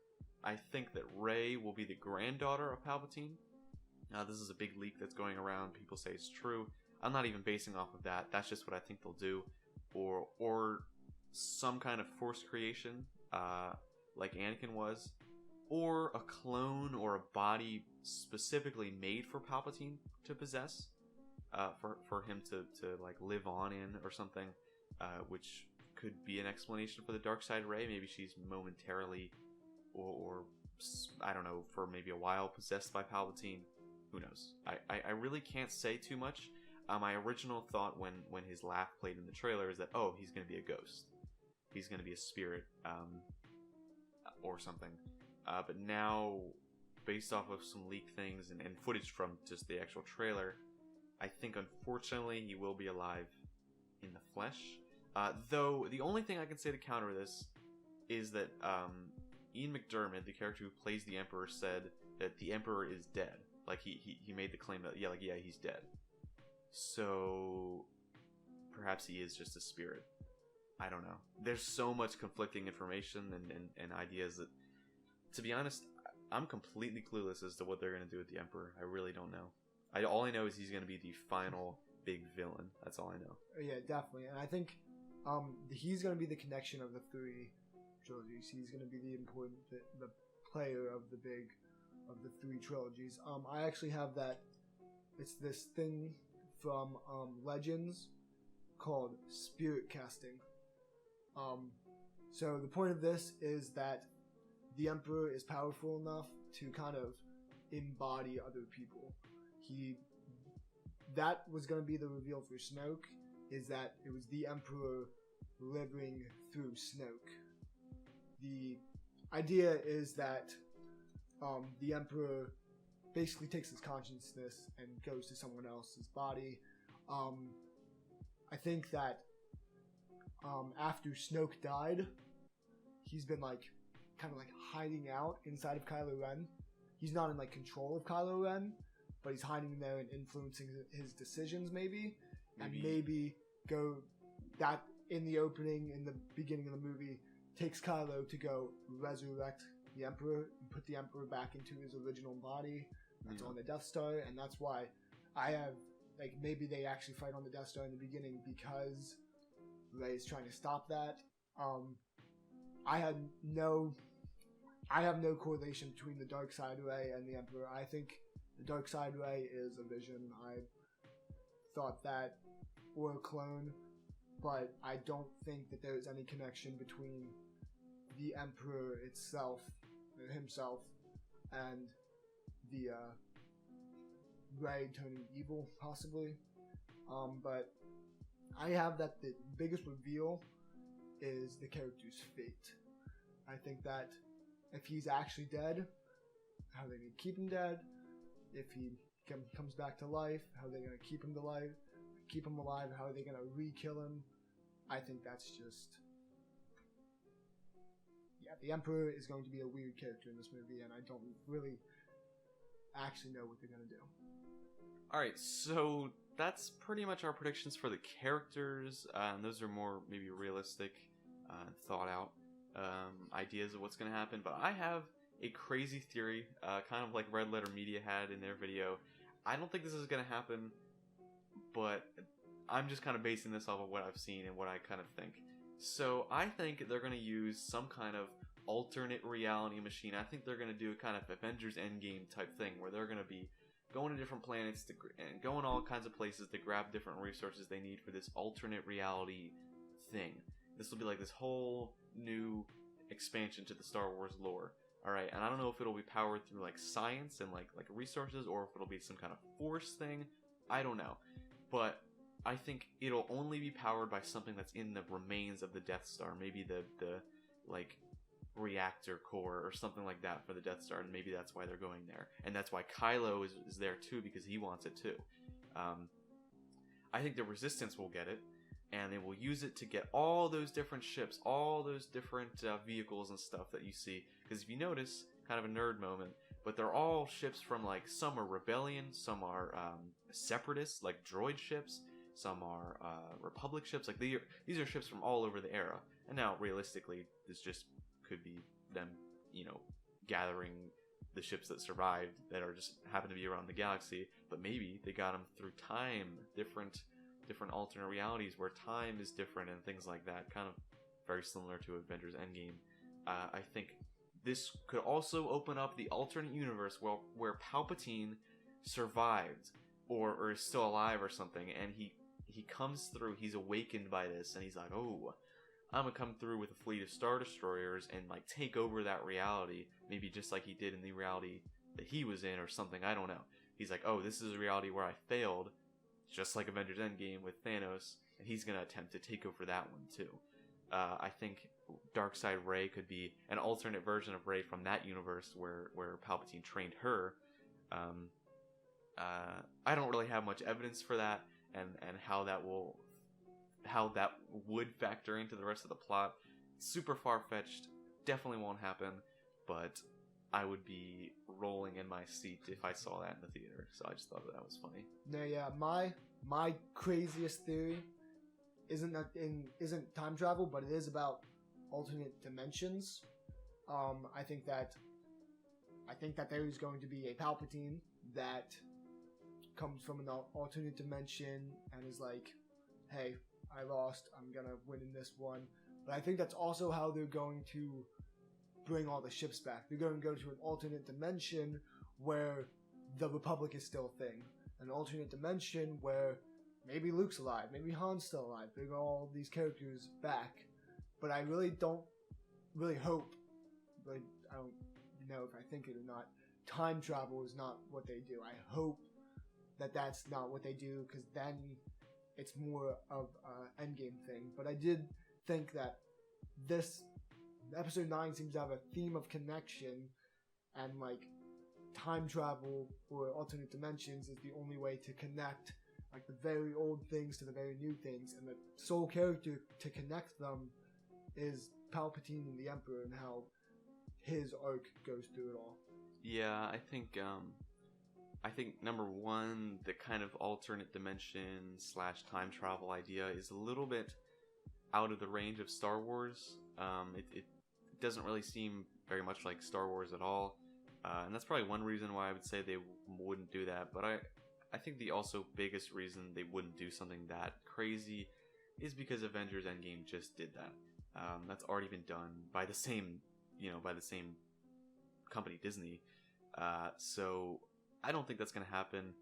I think that Rey will be the granddaughter of Palpatine. This is a big leak that's going around. People say it's true. I'm not even basing off of that. That's just what I think they'll do, or some kind of Force creation, like Anakin was, or a clone or a body specifically made for Palpatine to possess, for him to like live on in or something, which could be an explanation for the dark side Rey. Maybe she's momentarily, or I don't know, for maybe a while possessed by Palpatine. Who knows? I really can't say too much. My original thought when his laugh played in the trailer is that, oh, he's going to be a ghost. He's going to be a spirit, or something. But now, based off of some leaked things and footage from just the actual trailer, I think unfortunately he will be alive in the flesh. Though, the only thing I can say to counter this is that Ian McDiarmid, the character who plays the Emperor, said that the Emperor is dead. Like, he made the claim that, yeah, he's dead. So, perhaps he is just a spirit. I don't know. There's so much conflicting information and ideas that, to be honest, I'm completely clueless as to what they're going to do with the Emperor. I really don't know. All I know is he's going to be the final big villain. That's all I know. Yeah, definitely. And I think he's going to be the connection of the 3 trilogies. He's going to be the important, the player of the 3 trilogies. I actually have that. It's this thing from Legends called spirit casting. So the point of this is that the Emperor is powerful enough to kind of embody other people. That was going to be the reveal for Snoke, is that it was the Emperor living through Snoke. The idea is that the Emperor basically takes his consciousness and goes to someone else's body. I think that after Snoke died, he's been kind of hiding out inside of Kylo Ren. He's not in control of Kylo Ren, but he's hiding there and influencing his decisions maybe. And maybe go that in the opening, in the beginning of the movie, takes Kylo to go resurrect the Emperor and put the Emperor back into his original body. That's on the Death Star, and that's why I have maybe they actually fight on the Death Star in the beginning because Rey's trying to stop that. I have no correlation between the dark side Rey and the Emperor. I think the dark side Rey is a vision. I thought that, or a clone, but I don't think that there's any connection between the Emperor himself, and the Rey turning evil, possibly. But I have that the biggest reveal is the character's fate. I think that if he's actually dead, how are they going to keep him dead? If he comes back to life, how are they going to keep him alive? How are they going to re-kill him? I think that's just... Yeah, the Emperor is going to be a weird character in this movie, and I don't really actually know what they're going to do. Alright, so that's pretty much our predictions for the characters. Those are more maybe realistic, thought out. ideas of what's going to happen, but I have a crazy theory, kind of like Red Letter Media had in their video. I don't think this is going to happen, but I'm just kind of basing this off of what I've seen and what I kind of think. So I think they're going to use some kind of alternate reality machine. I think they're going to do a kind of Avengers Endgame type thing where they're going to be going to different planets and going all kinds of places to grab different resources they need for this alternate reality thing. This will be like this whole new expansion to the Star Wars lore. Alright, and I don't know if it'll be powered through like science and like resources, or if it'll be some kind of force thing. I don't know. But I think it'll only be powered by something that's in the remains of the Death Star. Maybe the like reactor core or something like that for the Death Star, and maybe that's why they're going there. And that's why Kylo is there too, because he wants it too. I think the Resistance will get it, and they will use it to get all those different ships, all those different vehicles and stuff that you see. Because if you notice, kind of a nerd moment, but they're all ships from, like, some are Rebellion, some are Separatists, like droid ships, some are Republic ships. Like, these are ships from all over the era. And now, realistically, this just could be them, you know, gathering the ships that survived that are just happen to be around the galaxy. But maybe they got them through time, different alternate realities where time is different and things like that. Kind of very similar to Avengers Endgame. I think this could also open up the alternate universe where Palpatine survived or is still alive or something, and he comes through, he's awakened by this, and he's like, oh, I'm gonna come through with a fleet of Star Destroyers and like take over that reality, maybe just like he did in the reality that he was in or something, I don't know. He's like, oh, this is a reality where I failed, just like Avengers Endgame with Thanos, and he's gonna attempt to take over that one too. I think Darkseid Rey could be an alternate version of Rey from that universe where Palpatine trained her. I don't really have much evidence for that, and how that would factor into the rest of the plot. Super far-fetched, definitely won't happen, but I would be rolling in my seat if I saw that in the theater. So I just thought that was funny. No, yeah, my craziest theory isn't time travel, but it is about alternate dimensions. I think that there is going to be a Palpatine that comes from an alternate dimension and is like, hey, I lost, I'm gonna win in this one. But I think that's also how they're going to bring all the ships back. They're going to go to an alternate dimension where the Republic is still a thing. An alternate dimension where maybe Luke's alive, maybe Han's still alive. Bring all these characters back. But I really don't hope, but I don't know if I think it or not, time travel is not what they do. I hope that that's not what they do, because then it's more of an endgame thing. But I did think that this episode 9 seems to have a theme of connection, and like time travel or alternate dimensions is the only way to connect like the very old things to the very new things, and the sole character to connect them is Palpatine and the Emperor, and how his arc goes through it all. Yeah, I think number one, the kind of alternate dimension / time travel idea is a little bit out of the range of Star Wars. It doesn't really seem very much like Star Wars at all, and that's probably one reason why I would say they wouldn't do that. But I think the also biggest reason they wouldn't do something that crazy is because Avengers Endgame just did that. That's already been done by the same company, Disney. So I don't think that's going to happen.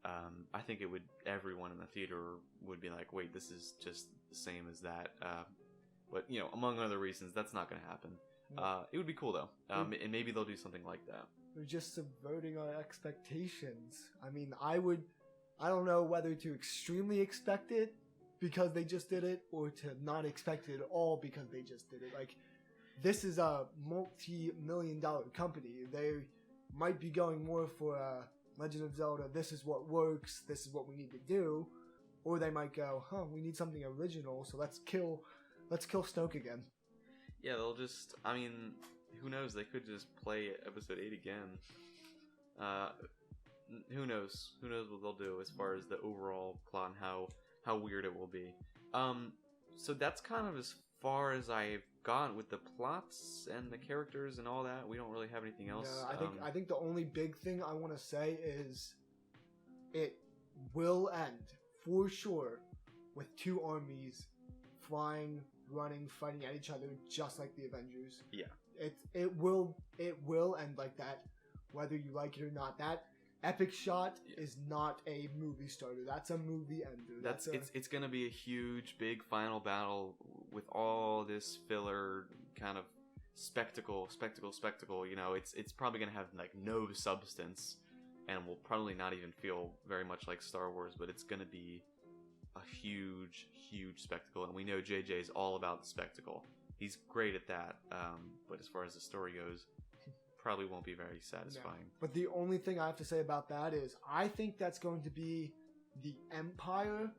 I think everyone in the theater would be like, wait, this is just the same as that. But, among other reasons, that's not going to happen. It would be cool, though. And maybe they'll do something like that. They're just subverting our expectations. I mean, I don't know whether to extremely expect it because they just did it, or to not expect it at all because they just did it. Like, this is a multi-million-dollar company. They might be going more for Legend of Zelda, this is what works, this is what we need to do. Or they might go, we need something original, so let's kill Snoke again. Yeah, they'll just, who knows, they could just play episode 8 again. Who knows what they'll do as far as the overall plot and how weird it will be. So that's kind of as far as I've gone with the plots and the characters and all that, we don't really have anything else. No, I think the only big thing I want to say is it will end for sure with two armies flying, running, fighting at each other, just like the Avengers. Yeah. It will end like that, whether you like it or not. That epic shot is not a movie starter. That's a movie ender. It's gonna be a huge, big final battle with all this filler kind of spectacle. You know, it's probably gonna have like no substance, and will probably not even feel very much like Star Wars. But it's gonna be a huge spectacle, and we know JJ is all about the spectacle. He's great at that. But as far as the story goes, probably won't be very satisfying. No. But the only thing I have to say about that is I think that's going to be the Empire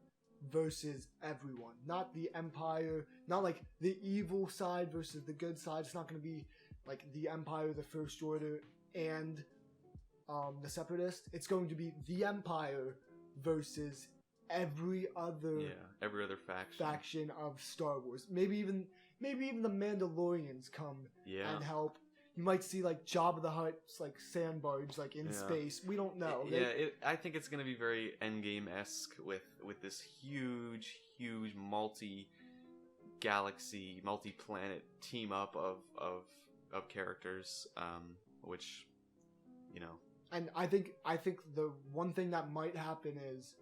versus everyone. Not the Empire, not like the evil side versus the good side. It's not going to be like the Empire, the First Order, and the Separatists. It's going to be the Empire versus every other faction of Star Wars. Maybe even the Mandalorians come and help. You might see like Jabba the Hutt's like sand barge like in space. We don't know. I think it's gonna be very Endgame-esque with this huge multi-galaxy, multi-planet team up of characters, which, you know. And I think the one thing that might happen is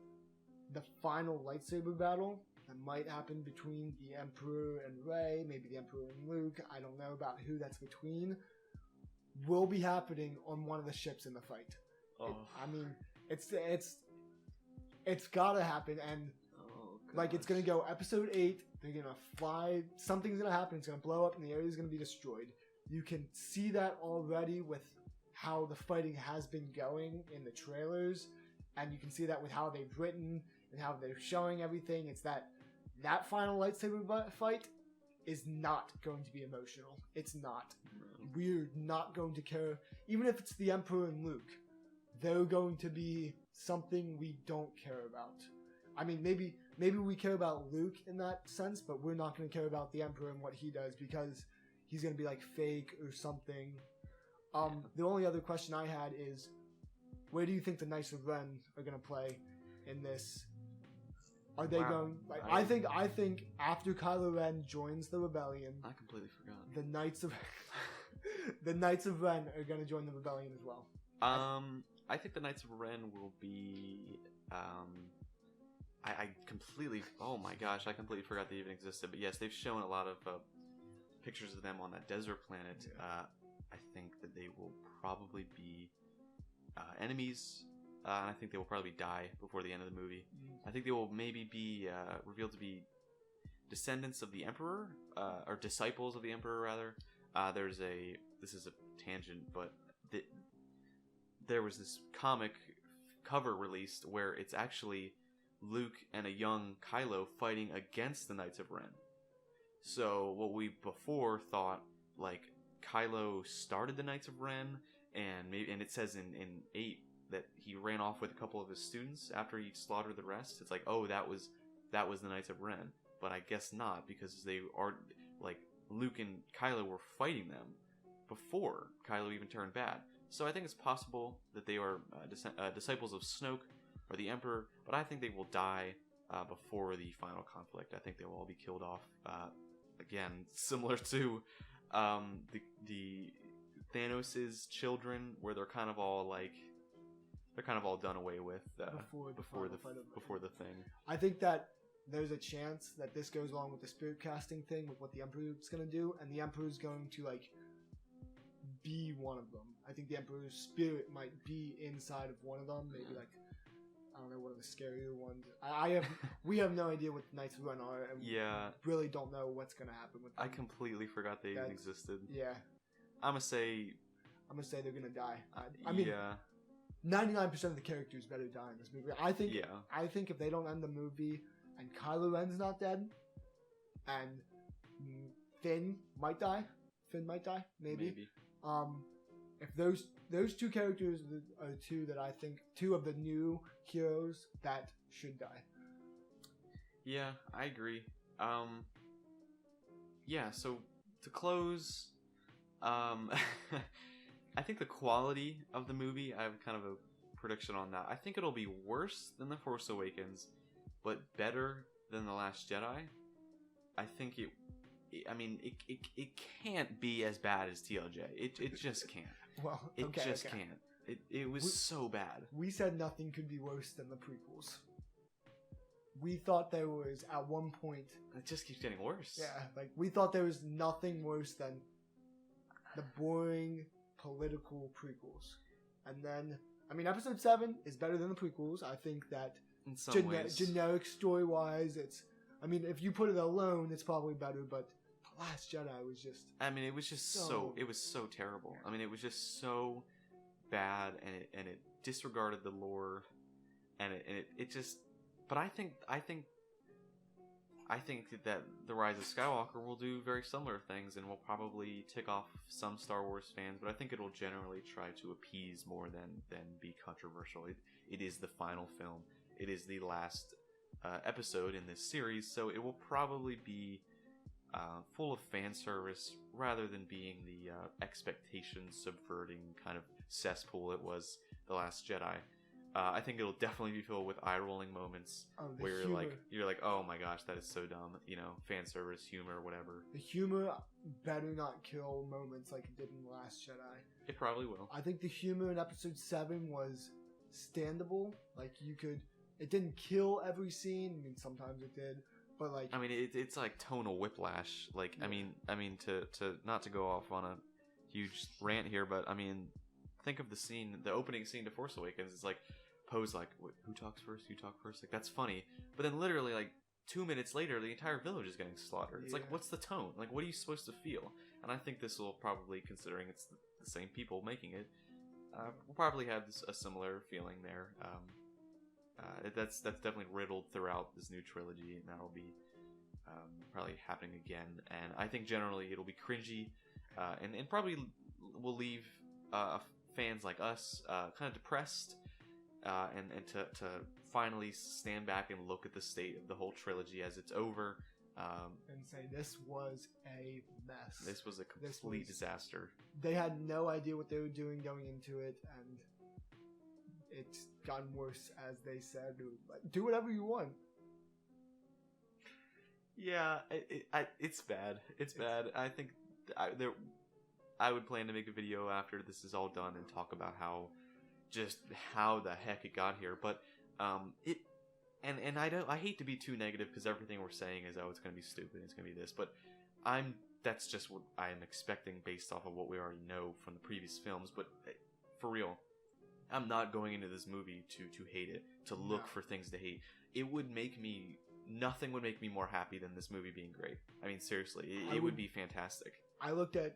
the final lightsaber battle that might happen between the Emperor and Rey, maybe the Emperor and Luke. I don't know about who that's between. Will be happening on one of the ships in the fight. It's gotta happen, and like it's gonna go episode 8. They're gonna fly. Something's gonna happen. It's gonna blow up, and the area is gonna be destroyed. You can see that already with how the fighting has been going in the trailers, and you can see that with how they've written and how they're showing everything. It's that final lightsaber fight is not going to be emotional. It's not. We're not going to care. Even if it's the Emperor and Luke, they're going to be something we don't care about. I mean, maybe we care about Luke in that sense, but we're not going to care about the Emperor and what he does because he's going to be like fake or something. The only other question I had is, where do you think the Knights of Ren are going to play in this? Are they going? Like, I think after Kylo Ren joins the rebellion, I completely forgot. The Knights of Ren are going to join the rebellion as well. I think the Knights of Ren will be. I completely. Oh my gosh, I completely forgot they even existed. But yes, they've shown a lot of pictures of them on that desert planet. Yeah. I think that they will probably be enemies. And I think they will probably die before the end of the movie. I think they will maybe be revealed to be descendants of the Emperor, or disciples of the Emperor, rather. This is a tangent, but there was this comic cover released where it's actually Luke and a young Kylo fighting against the Knights of Ren. So what we before thought, like, Kylo started the Knights of Ren, and it says in 8 that he ran off with a couple of his students after he slaughtered the rest. It's like, oh, that was the Knights of Ren. But I guess not, because they are, like, Luke and Kylo were fighting them before Kylo even turned bad. So I think it's possible that they are disciples of Snoke or the Emperor, but I think they will die before the final conflict. I think they will all be killed off. Again, similar to the Thanos' children, where they're kind of all done away with before the thing. I think that there's a chance that this goes along with the spirit casting thing, with what the Emperor's going to do, and the Emperor's going to like be one of them. I think the Emperor's spirit might be inside of one of them, maybe like, I don't know, one of the scarier ones. We have no idea what the Knights of Ren are, and we really don't know what's going to happen with them. I completely forgot they even existed. Yeah. I'm gonna say they're going to die. I mean, 99% of the characters better die in this movie. I think if they don't end the movie and Kylo Ren's not dead, and Finn might die, maybe. If those two characters are two that I think, two of the new heroes that should die. Yeah, I agree. yeah, so to close, I think the quality of the movie, I have kind of a prediction on that. I think it'll be worse than The Force Awakens, but better than The Last Jedi. I think it can't be as bad as TLJ. It just can't. Well, it just can't. It was so bad. We said nothing could be worse than the prequels. We thought there was, at one point... It just keeps getting worse. Yeah, like, we thought there was nothing worse than the boring political prequels. And then, I mean, Episode 7 is better than the prequels. I think that in some ways. Generic story-wise, it's... I mean, if you put it alone, it's probably better, but The Last Jedi was just... I mean, it was just so... It was so terrible. I mean, it was just so bad, and it disregarded the lore, and it just... But I think that The Rise of Skywalker will do very similar things and will probably tick off some Star Wars fans, but I think it'll generally try to appease more than be controversial. It is the final film. It is the last episode in this series, so it will probably be full of fan service rather than being the expectation subverting kind of cesspool it was The Last Jedi. I think it'll definitely be filled with eye-rolling moments where you're like, oh my gosh, that is so dumb. You know, fan service, humor, whatever. The humor better not kill moments like it did in The Last Jedi. It probably will. I think the humor in Episode 7 was standable. Like, it didn't kill every scene. I mean, sometimes it did, but like... I mean, it's like tonal whiplash. Like, yeah. I mean, to not to go off on a huge rant here, but I mean, think of the opening scene to Force Awakens. It's like, Poe's like, who talks first? You talk first? Like, that's funny. But then literally, like, 2 minutes later, the entire village is getting slaughtered. It's like, what's the tone? Like, what are you supposed to feel? And I think this will probably, considering it's the same people making it, we'll probably have a similar feeling there. That's definitely riddled throughout this new trilogy, and that'll be probably happening again. And I think generally it'll be cringy, and probably will leave fans like us kind of depressed. And to finally stand back and look at the state of the whole trilogy as it's over, and say this was a mess. This was a complete disaster. They had no idea what they were doing going into it, and it's gotten worse, as they said. Like, do whatever you want. Yeah, it's bad. It's bad. I think I would plan to make a video after this is all done and talk about how the heck it got here, but I hate to be too negative because everything we're saying is, oh, it's gonna be stupid, it's gonna be this, but that's just what I am expecting based off of what we already know from the previous films. But for real, I'm not going into this movie to hate it, to look for things to hate. Nothing would make me more happy than this movie being great. I mean, seriously, it would be fantastic. I looked at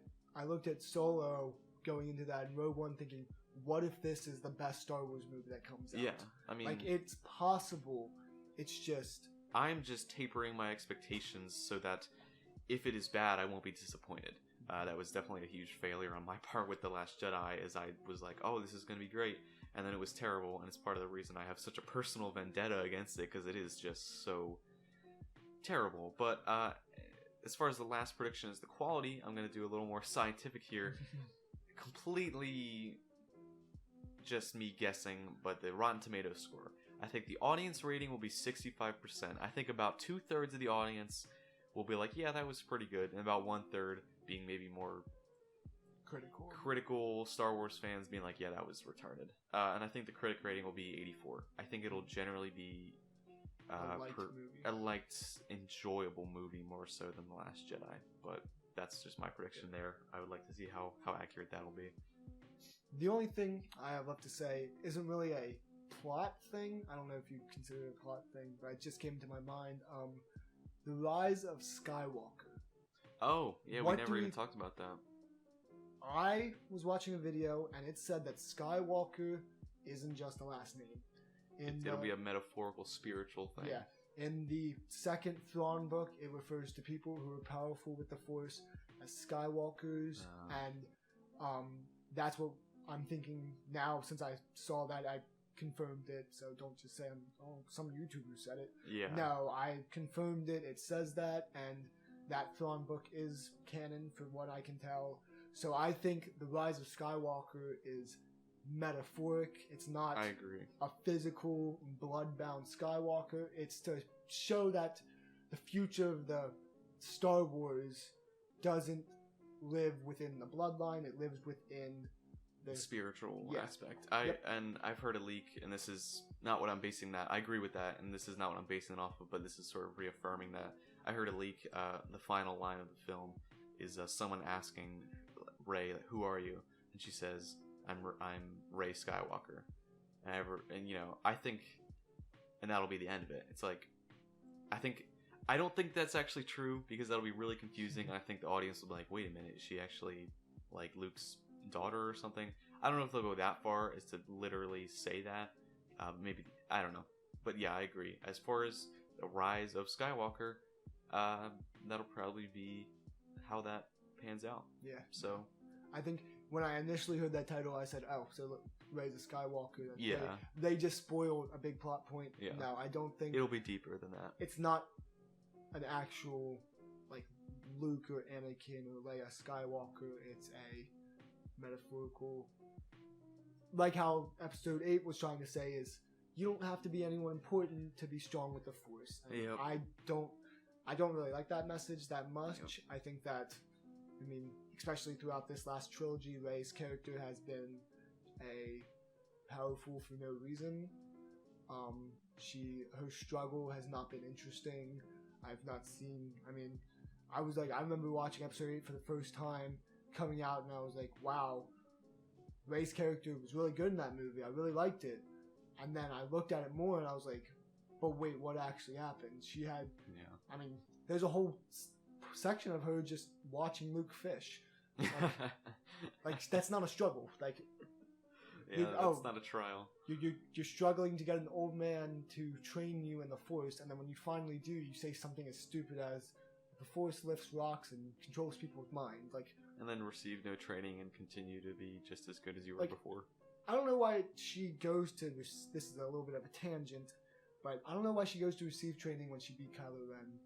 Solo going into that and Rogue One thinking, what if this is the best Star Wars movie that comes out? Yeah, I mean... Like, it's possible. It's just... I'm just tapering my expectations so that if it is bad, I won't be disappointed. That was definitely a huge failure on my part with The Last Jedi, as I was like, oh, this is going to be great. And then it was terrible, and it's part of the reason I have such a personal vendetta against it, because it is just so terrible. But as far as the last prediction is the quality, I'm going to do a little more scientific here. Completely... just me guessing, but the Rotten Tomatoes score. I think the audience rating will be 65%. I think about 2/3 of the audience will be like, yeah, that was pretty good, and about 1/3 being maybe more critical Star Wars fans being like, yeah, that was retarded. And I think the critic rating will be 84. I think it'll generally be a liked, enjoyable movie more so than The Last Jedi. But that's just my prediction there. I would like to see how accurate that'll be. The only thing I have left to say isn't really a plot thing. I don't know if you consider it a plot thing, but it just came to my mind. The Rise of Skywalker. Oh, yeah, we never even talked about that. I was watching a video, and it said that Skywalker isn't just a last name. It'll be a metaphorical, spiritual thing. Yeah. In the second Thrawn book, it refers to people who are powerful with the Force as Skywalkers, and that's what I'm thinking now. Since I saw that, I confirmed it, so don't just say some YouTuber said it. Yeah. No, I confirmed it. It says that, and that Thrawn book is canon from what I can tell. So I think the Rise of Skywalker is metaphoric. It's not I agree. a physical, blood-bound Skywalker. It's to show that the future of the Star Wars doesn't live within the bloodline. It lives within the spiritual yeah. aspect. Yep. And I've heard a leak, and this is not what I'm basing that. I agree with that, and this is not what I'm basing it off of. But this is sort of reaffirming that. I heard a leak. The final line of the film is someone asking Rey, "Who are you?" And she says, "I'm Rey Skywalker." And you know, I think, and that'll be the end of it. It's like, I don't think that's actually true, because that'll be really confusing. I think the audience will be like, "Wait a minute, is she actually like Luke's daughter or something?" I don't know if they'll go that far as to literally say that. Maybe, I don't know. But yeah, I agree. As far as the Rise of Skywalker, that'll probably be how that pans out. Yeah. So I think when I initially heard that title, I said, "Oh, so look, Rise of Skywalker." Yeah. They just spoiled a big plot point. Yeah. No, I don't think it'll be deeper than that. It's not an actual like Luke or Anakin or Leia Skywalker. It's a metaphorical, like how Episode 8 was trying to say, is you don't have to be anyone important to be strong with the Force. And Yep. I don't really like that message that much. Yep. I think that, I mean, especially throughout this last trilogy, Rey's character has been a powerful for no reason. Her struggle has not been interesting. I've not seen. I mean, I remember watching Episode 8 for the first time, coming out, and I was like, wow, Rey's character was really good in that movie. I really liked it. And then I looked at it more, and I was like, but wait, what actually happened? She had, I mean, there's a whole section of her just watching Luke fish. Like that's not a struggle. Like, that's not a trial. You're struggling to get an old man to train you in the Force, and then when you finally do, you say something as stupid as, "The Force lifts rocks and controls people's minds." Like, and then receive no training and continue to be just as good as you were like, before. I don't know why she goes to this. This is a little bit of a tangent, but I don't know why she goes to receive training when she beat Kylo Ren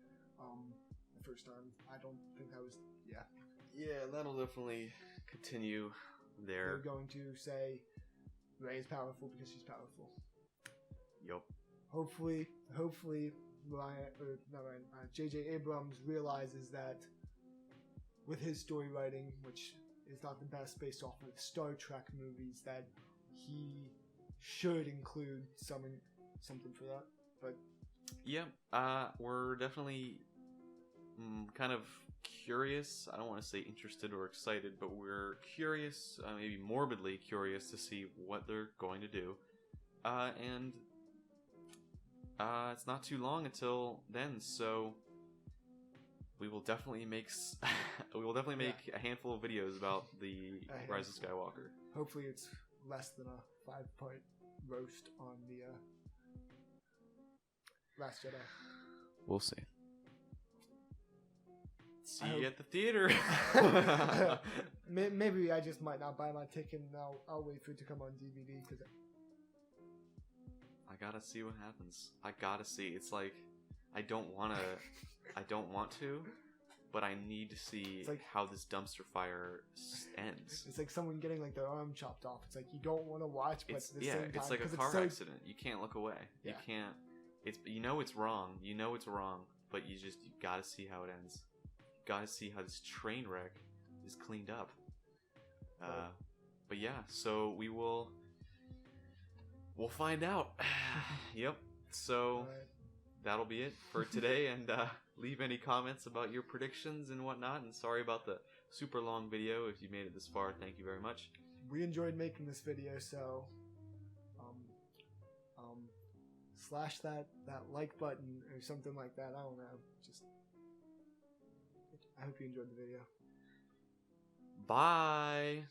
the first time. I don't think that was. Yeah, that'll definitely continue there. They're going to say Rey is powerful because she's powerful. Yup. Hopefully, J.J. Abrams realizes that with his story writing, which is not the best based off of the Star Trek movies, that he should include something for that. But yeah, we're definitely kind of curious. I don't want to say interested or excited, but we're curious, maybe morbidly curious, to see what they're going to do. And it's not too long until then, so we will definitely make a handful of videos about the Rise of Skywalker. Hopefully, it's less than a 5-part roast on the Last Jedi. We'll see. See you at the theater. Maybe I just might not buy my ticket, and I'll wait for it to come on DVD, because I gotta see what happens. I gotta see. It's like I don't want to, but I need to see how this dumpster fire ends. It's like someone getting like their arm chopped off. It's like you don't want to watch, but at the same time, it's like a car accident. You can't look away. Yeah. You can't. It's it's wrong. You know it's wrong, but you gotta see how it ends. You gotta see how this train wreck is cleaned up. But yeah, so we'll find out. Yep. So that'll be it for today, and leave any comments about your predictions and whatnot. And sorry about the super long video. If you made it this far, thank you very much. We enjoyed making this video, so slash that like button or something like that. I don't know. Just I hope you enjoyed the video. Bye.